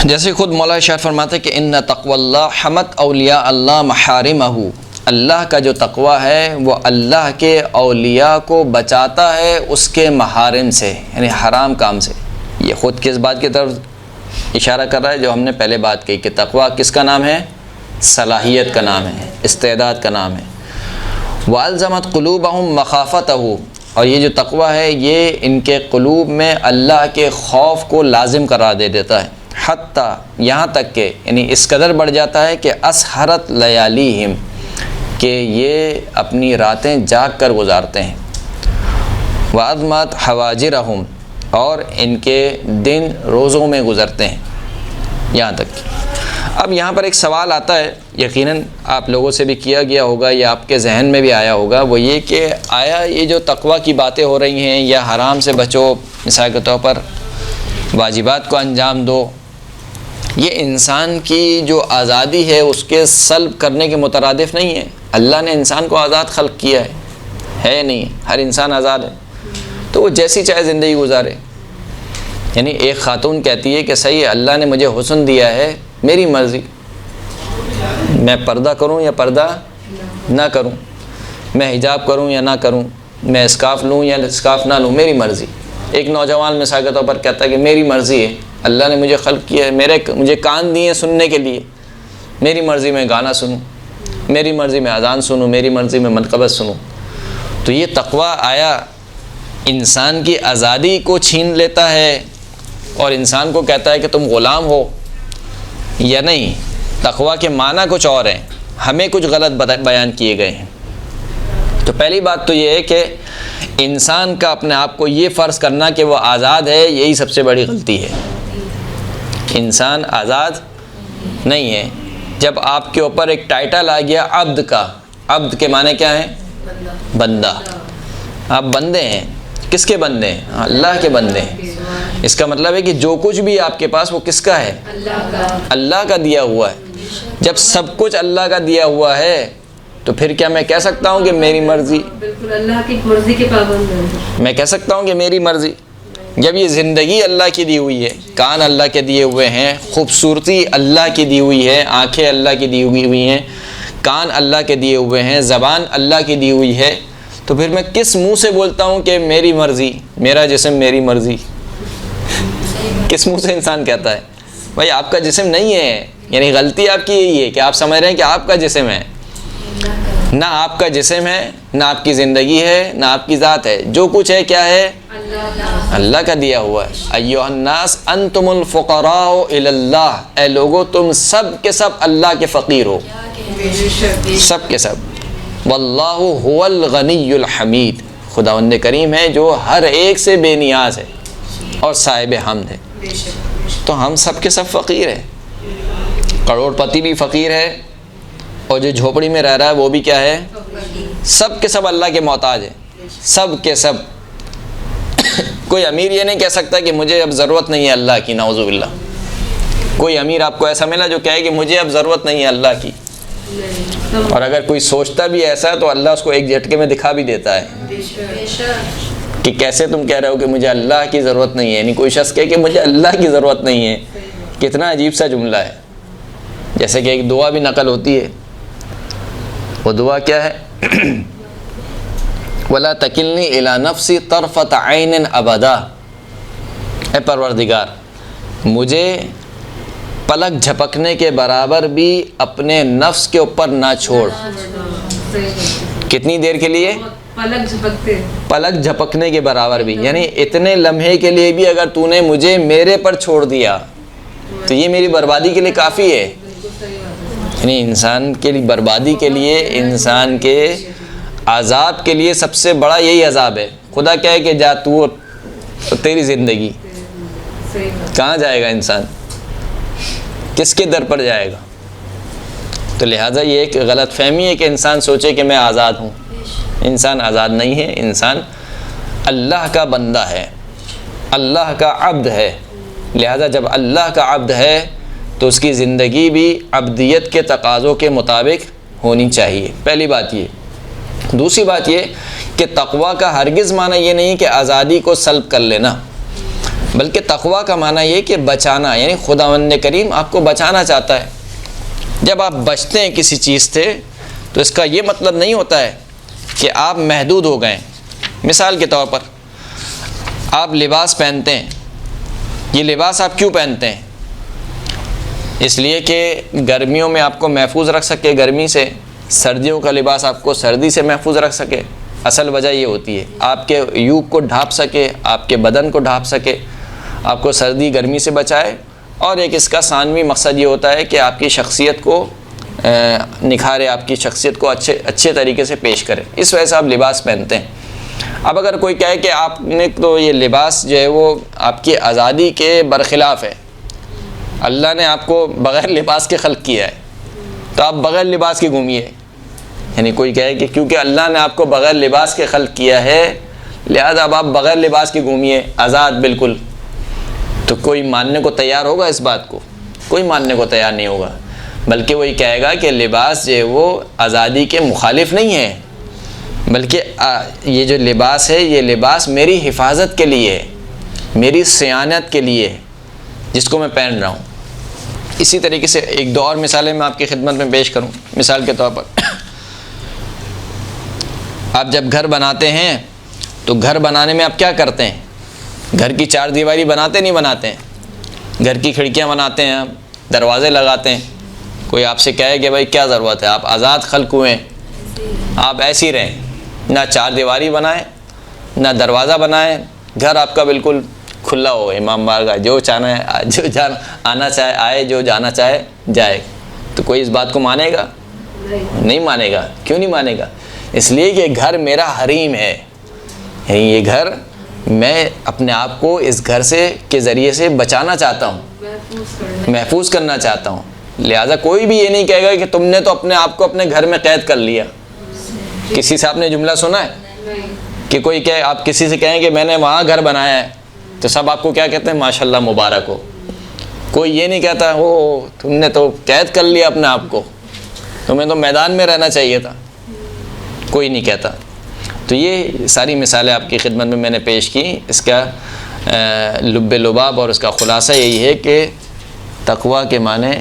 جیسے خود مولا ارشاد فرماتے ہیں کہ ان تقوی اللہ حمت اولیاء اللہ محارمہ، اللہ کا جو تقوی ہے وہ اللہ کے اولیاء کو بچاتا ہے اس کے محارم سے، یعنی حرام کام سے۔ یہ خود کس بات کی طرف اشارہ کر رہا ہے؟ جو ہم نے پہلے بات کی کہ تقوی کس کا نام ہے؟ صلاحیت کا نام ہے، استعداد کا نام ہے۔ وَأَلْزَمَتْ قُلُوبَهُمْ مَخَافَتَهُ، اور یہ جو تقوی ہے یہ ان کے قلوب میں اللہ کے خوف کو لازم قرار دے دیتا ہے، حتیٰ یہاں تک کہ یعنی اس قدر بڑھ جاتا ہے کہ اسحرت لیالیہم، کہ یہ اپنی راتیں جاگ کر گزارتے ہیں، وَأَضْمَتْ حَوَاجِرَهُمْ، اور ان کے دن روزوں میں گزرتے ہیں، یہاں تک کہ اب یہاں پر ایک سوال آتا ہے، یقیناً آپ لوگوں سے بھی کیا گیا ہوگا یا آپ کے ذہن میں بھی آیا ہوگا، وہ یہ کہ آیا یہ جو تقوی کی باتیں ہو رہی ہیں یا حرام سے بچو، مثال کے طور پر واجبات کو انجام دو، یہ انسان کی جو آزادی ہے اس کے سلب کرنے کے مترادف نہیں ہے۔ اللہ نے انسان کو آزاد خلق کیا ہے نہیں، ہر انسان آزاد ہے، تو وہ جیسی چاہے زندگی گزارے۔ یعنی ایک خاتون کہتی ہے کہ صحیح ہے، اللہ نے مجھے حسن دیا ہے، میری مرضی، میں پردہ کروں یا پردہ نہ کروں، میں حجاب کروں یا نہ کروں، میں اسکارف لوں یا اسکارف نہ لوں، میری مرضی۔ ایک نوجوان مثال کے طور پر کہتا ہے کہ میری مرضی ہے، اللہ نے مجھے خلق کیا ہے، مجھے کان دیے سننے کے لیے، میری مرضی میں گانا سنوں، میری مرضی میں اذان سنوں، میری مرضی میں منقبت سنوں۔ تو یہ تقوی آیا انسان کی آزادی کو چھین لیتا ہے اور انسان کو کہتا ہے کہ تم غلام ہو یا نہیں؟ تقوی کے معنی کچھ اور ہیں، ہمیں کچھ غلط بیان کیے گئے ہیں۔ تو پہلی بات تو یہ ہے کہ انسان کا اپنے آپ کو یہ فرض کرنا کہ وہ آزاد ہے، یہی سب سے بڑی غلطی ہے۔ انسان آزاد نہیں ہے۔ جب آپ کے اوپر ایک ٹائٹل آ گیا عبد کا، عبد کے معنی کیا ہیں؟ بندہ۔ آپ بندے ہیں، کس کے بندے ہیں؟ اللہ کے بندے ہیں۔ اس کا مطلب ہے کہ جو کچھ بھی آپ کے پاس وہ کس کا ہے؟ اللہ کا دیا ہوا ہے۔ جب سب کچھ اللہ کا دیا ہوا ہے تو پھر کیا میں کہہ سکتا ہوں کہ میری مرضی؟ بالکل اللہ کی مرضی کے پابند ہیں۔ میں کہہ سکتا ہوں کہ میری مرضی؟ جب یہ زندگی اللہ کی دی ہوئی ہے، کان اللہ کے دیے ہوئے ہیں، خوبصورتی اللہ کی دی ہوئی ہے، آنکھیں اللہ کی دی ہوئی ہیں، کان اللہ کے دیے ہوئے ہیں، زبان اللہ کی دی ہوئی ہے، تو پھر میں کس منہ سے بولتا ہوں کہ میری مرضی، میرا جسم میری مرضی؟ کس منہ سے انسان کہتا ہے؟ بھائی آپ کا جسم نہیں ہے، یعنی غلطی آپ کی یہی ہے کہ آپ سمجھ رہے ہیں کہ آپ کا جسم ہے۔ نہ آپ کا جسم ہے، نہ آپ کی زندگی ہے، نہ آپ کی ذات ہے، جو کچھ ہے کیا ہے؟ اللہ کا دیا ہوا ہے۔ ایھا الناس انتم الفقراء الی اللہ، اے لوگو تم سب کے سب اللہ کے فقیر ہو، سب کے سب۔ واللہ هو الغنی الحمید، خداوند کریم ہے جو ہر ایک سے بے نیاز ہے اور صاحب حمد ہے۔ تو ہم سب کے سب فقیر ہیں۔ کروڑ پتی بھی فقیر ہے اور جو جھوپڑی میں رہ رہا ہے وہ بھی کیا ہے؟ سب کے سب اللہ کے محتاج ہیں، سب کے سب۔ کوئی امیر یہ نہیں کہہ سکتا کہ مجھے اب ضرورت نہیں ہے اللہ کی، نعوذ باللہ۔ کوئی امیر آپ کو ایسا ملا جو کہے کہ مجھے اب ضرورت نہیں ہے اللہ کی، اور اگر کوئی سوچتا بھی ایسا تو اللہ اس کو ایک جھٹکے میں دکھا بھی دیتا ہے کہ کیسے تم کہہ رہے ہو کہ مجھے اللہ کی ضرورت نہیں ہے۔ یعنی کوئی شخص کہے کہ مجھے اللہ کی ضرورت نہیں ہے، کتنا عجیب سا جملہ ہے۔ جیسے کہ ایک دعا بھی نقل ہوتی ہے، وہ دعا کیا ہے؟ وَلَا تَكِلْنِي إِلَىٰ نَفْسِي طَرْفَةَ عَيْنٍ أَبَدًا، اے پروردگار مجھے پلک جھپکنے کے برابر بھی اپنے نفس کے اوپر نہ چھوڑ۔ کتنی دیر کے لیے؟ پلک جھپکتے، پلک جھپکنے کے برابر بھی، یعنی اتنے لمحے کے لیے بھی اگر تو نے مجھے میرے پر چھوڑ دیا تو یہ میری بربادی کے لیے کافی ہے۔ یعنی انسان کے لیے بربادی کے لیے، انسان کے عذاب کے لیے سب سے بڑا یہی عذاب ہے۔ خدا کہے کہ جا تو تیری زندگی، کہاں جائے گا انسان؟ کس کے در پر جائے گا؟ تو لہٰذا یہ ایک غلط فہمی ہے کہ انسان سوچے کہ میں آزاد ہوں۔ انسان آزاد نہیں ہے، انسان اللہ کا بندہ ہے، اللہ کا عبد ہے۔ لہٰذا جب اللہ کا عبد ہے تو اس کی زندگی بھی عبدیت کے تقاضوں کے مطابق ہونی چاہیے، پہلی بات یہ۔ دوسری بات یہ کہ تقویٰ کا ہرگز معنی یہ نہیں کہ آزادی کو سلب کر لینا، بلکہ تقویٰ کا معنی یہ کہ بچانا، یعنی خداوند کریم آپ کو بچانا چاہتا ہے۔ جب آپ بچتے ہیں کسی چیز سے تو اس کا یہ مطلب نہیں ہوتا ہے کہ آپ محدود ہو گئے۔ مثال کے طور پر آپ لباس پہنتے ہیں، یہ لباس آپ کیوں پہنتے ہیں؟ اس لیے کہ گرمیوں میں آپ کو محفوظ رکھ سکے گرمی سے، سردیوں کا لباس آپ کو سردی سے محفوظ رکھ سکے۔ اصل وجہ یہ ہوتی ہے آپ کے عیوب کو ڈھانپ سکے، آپ کے بدن کو ڈھانپ سکے، آپ کو سردی گرمی سے بچائے، اور ایک اس کا ثانوی مقصد یہ ہوتا ہے کہ آپ کی شخصیت کو نکھارے، آپ کی شخصیت کو اچھے طریقے سے پیش کرے۔ اس وجہ سے آپ لباس پہنتے ہیں۔ اب اگر کوئی کہے کہ آپ نے تو یہ لباس جو ہے وہ آپ کی آزادی کے برخلاف ہے، اللہ نے آپ کو بغیر لباس کے خلق کیا ہے تو آپ بغیر لباس کے گھومیے۔ یعنی کوئی کہے کہ کیونکہ اللہ نے آپ کو بغیر لباس کے خلق کیا ہے لہذا اب آپ بغیر لباس کے گھومیے، آزاد بالکل، تو کوئی ماننے کو تیار ہوگا اس بات کو؟ کوئی ماننے کو تیار نہیں ہوگا، بلکہ وہی کہے گا کہ لباس جو ہے وہ آزادی کے مخالف نہیں ہے، بلکہ یہ جو لباس ہے یہ لباس میری حفاظت کے لیے ہے، میری صیانت کے لیے ہے، جس کو میں پہن رہا ہوں۔ اسی طریقے سے ایک دو اور مثالیں میں آپ کی خدمت میں پیش کروں۔ مثال کے طور پر آپ جب گھر بناتے ہیں تو گھر بنانے میں آپ کیا کرتے ہیں؟ گھر کی چار دیواری بناتے نہیں بناتے ہیں، گھر کی کھڑکیاں بناتے ہیں، آپ دروازے لگاتے ہیں۔ کوئی آپ سے کہے کہ بھائی کیا ضرورت ہے، آپ آزاد خلق ہوئے ہیں، آپ ایسے ہی رہیں، نہ چار دیواری بنائیں نہ دروازہ بنائیں، گھر آپ کا بالکل کھلا ہو، امام بارگاہ، جو چاہنا ہے جو آنا چاہے آئے، جو جانا چاہے جائے۔ تو کوئی اس بات کو مانے گا؟ نہیں مانے گا۔ کیوں نہیں مانے گا؟ اس لیے کہ گھر میرا حریم ہے، یعنی یہ گھر میں اپنے آپ کو اس گھر سے کے ذریعے سے بچانا چاہتا ہوں، محفوظ کرنا چاہتا ہوں۔ لہٰذا کوئی بھی یہ نہیں کہے گا کہ تم نے تو اپنے آپ کو اپنے گھر میں قید کر لیا۔ کسی سے آپ نے جملہ سنا ہے؟ کہ کوئی کہ آپ کسی سے کہیں کہ میں نے وہاں گھر بنایا ہے تو سب آپ کو کیا کہتے ہیں؟ ماشاءاللہ مبارک ہو. کوئی یہ نہیں کہتا او تم نے تو قید کر لیا اپنے آپ کو, تمہیں تو میدان میں رہنا چاہیے تھا. کوئی نہیں کہتا. تو یہ ساری مثالیں آپ کی خدمت میں نے پیش کی. اس کا لب لباب اور اس کا خلاصہ یہی ہے کہ تقویٰ کے معنی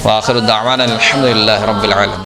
وآخر الدعوانا الحمدللہ رب العالمین.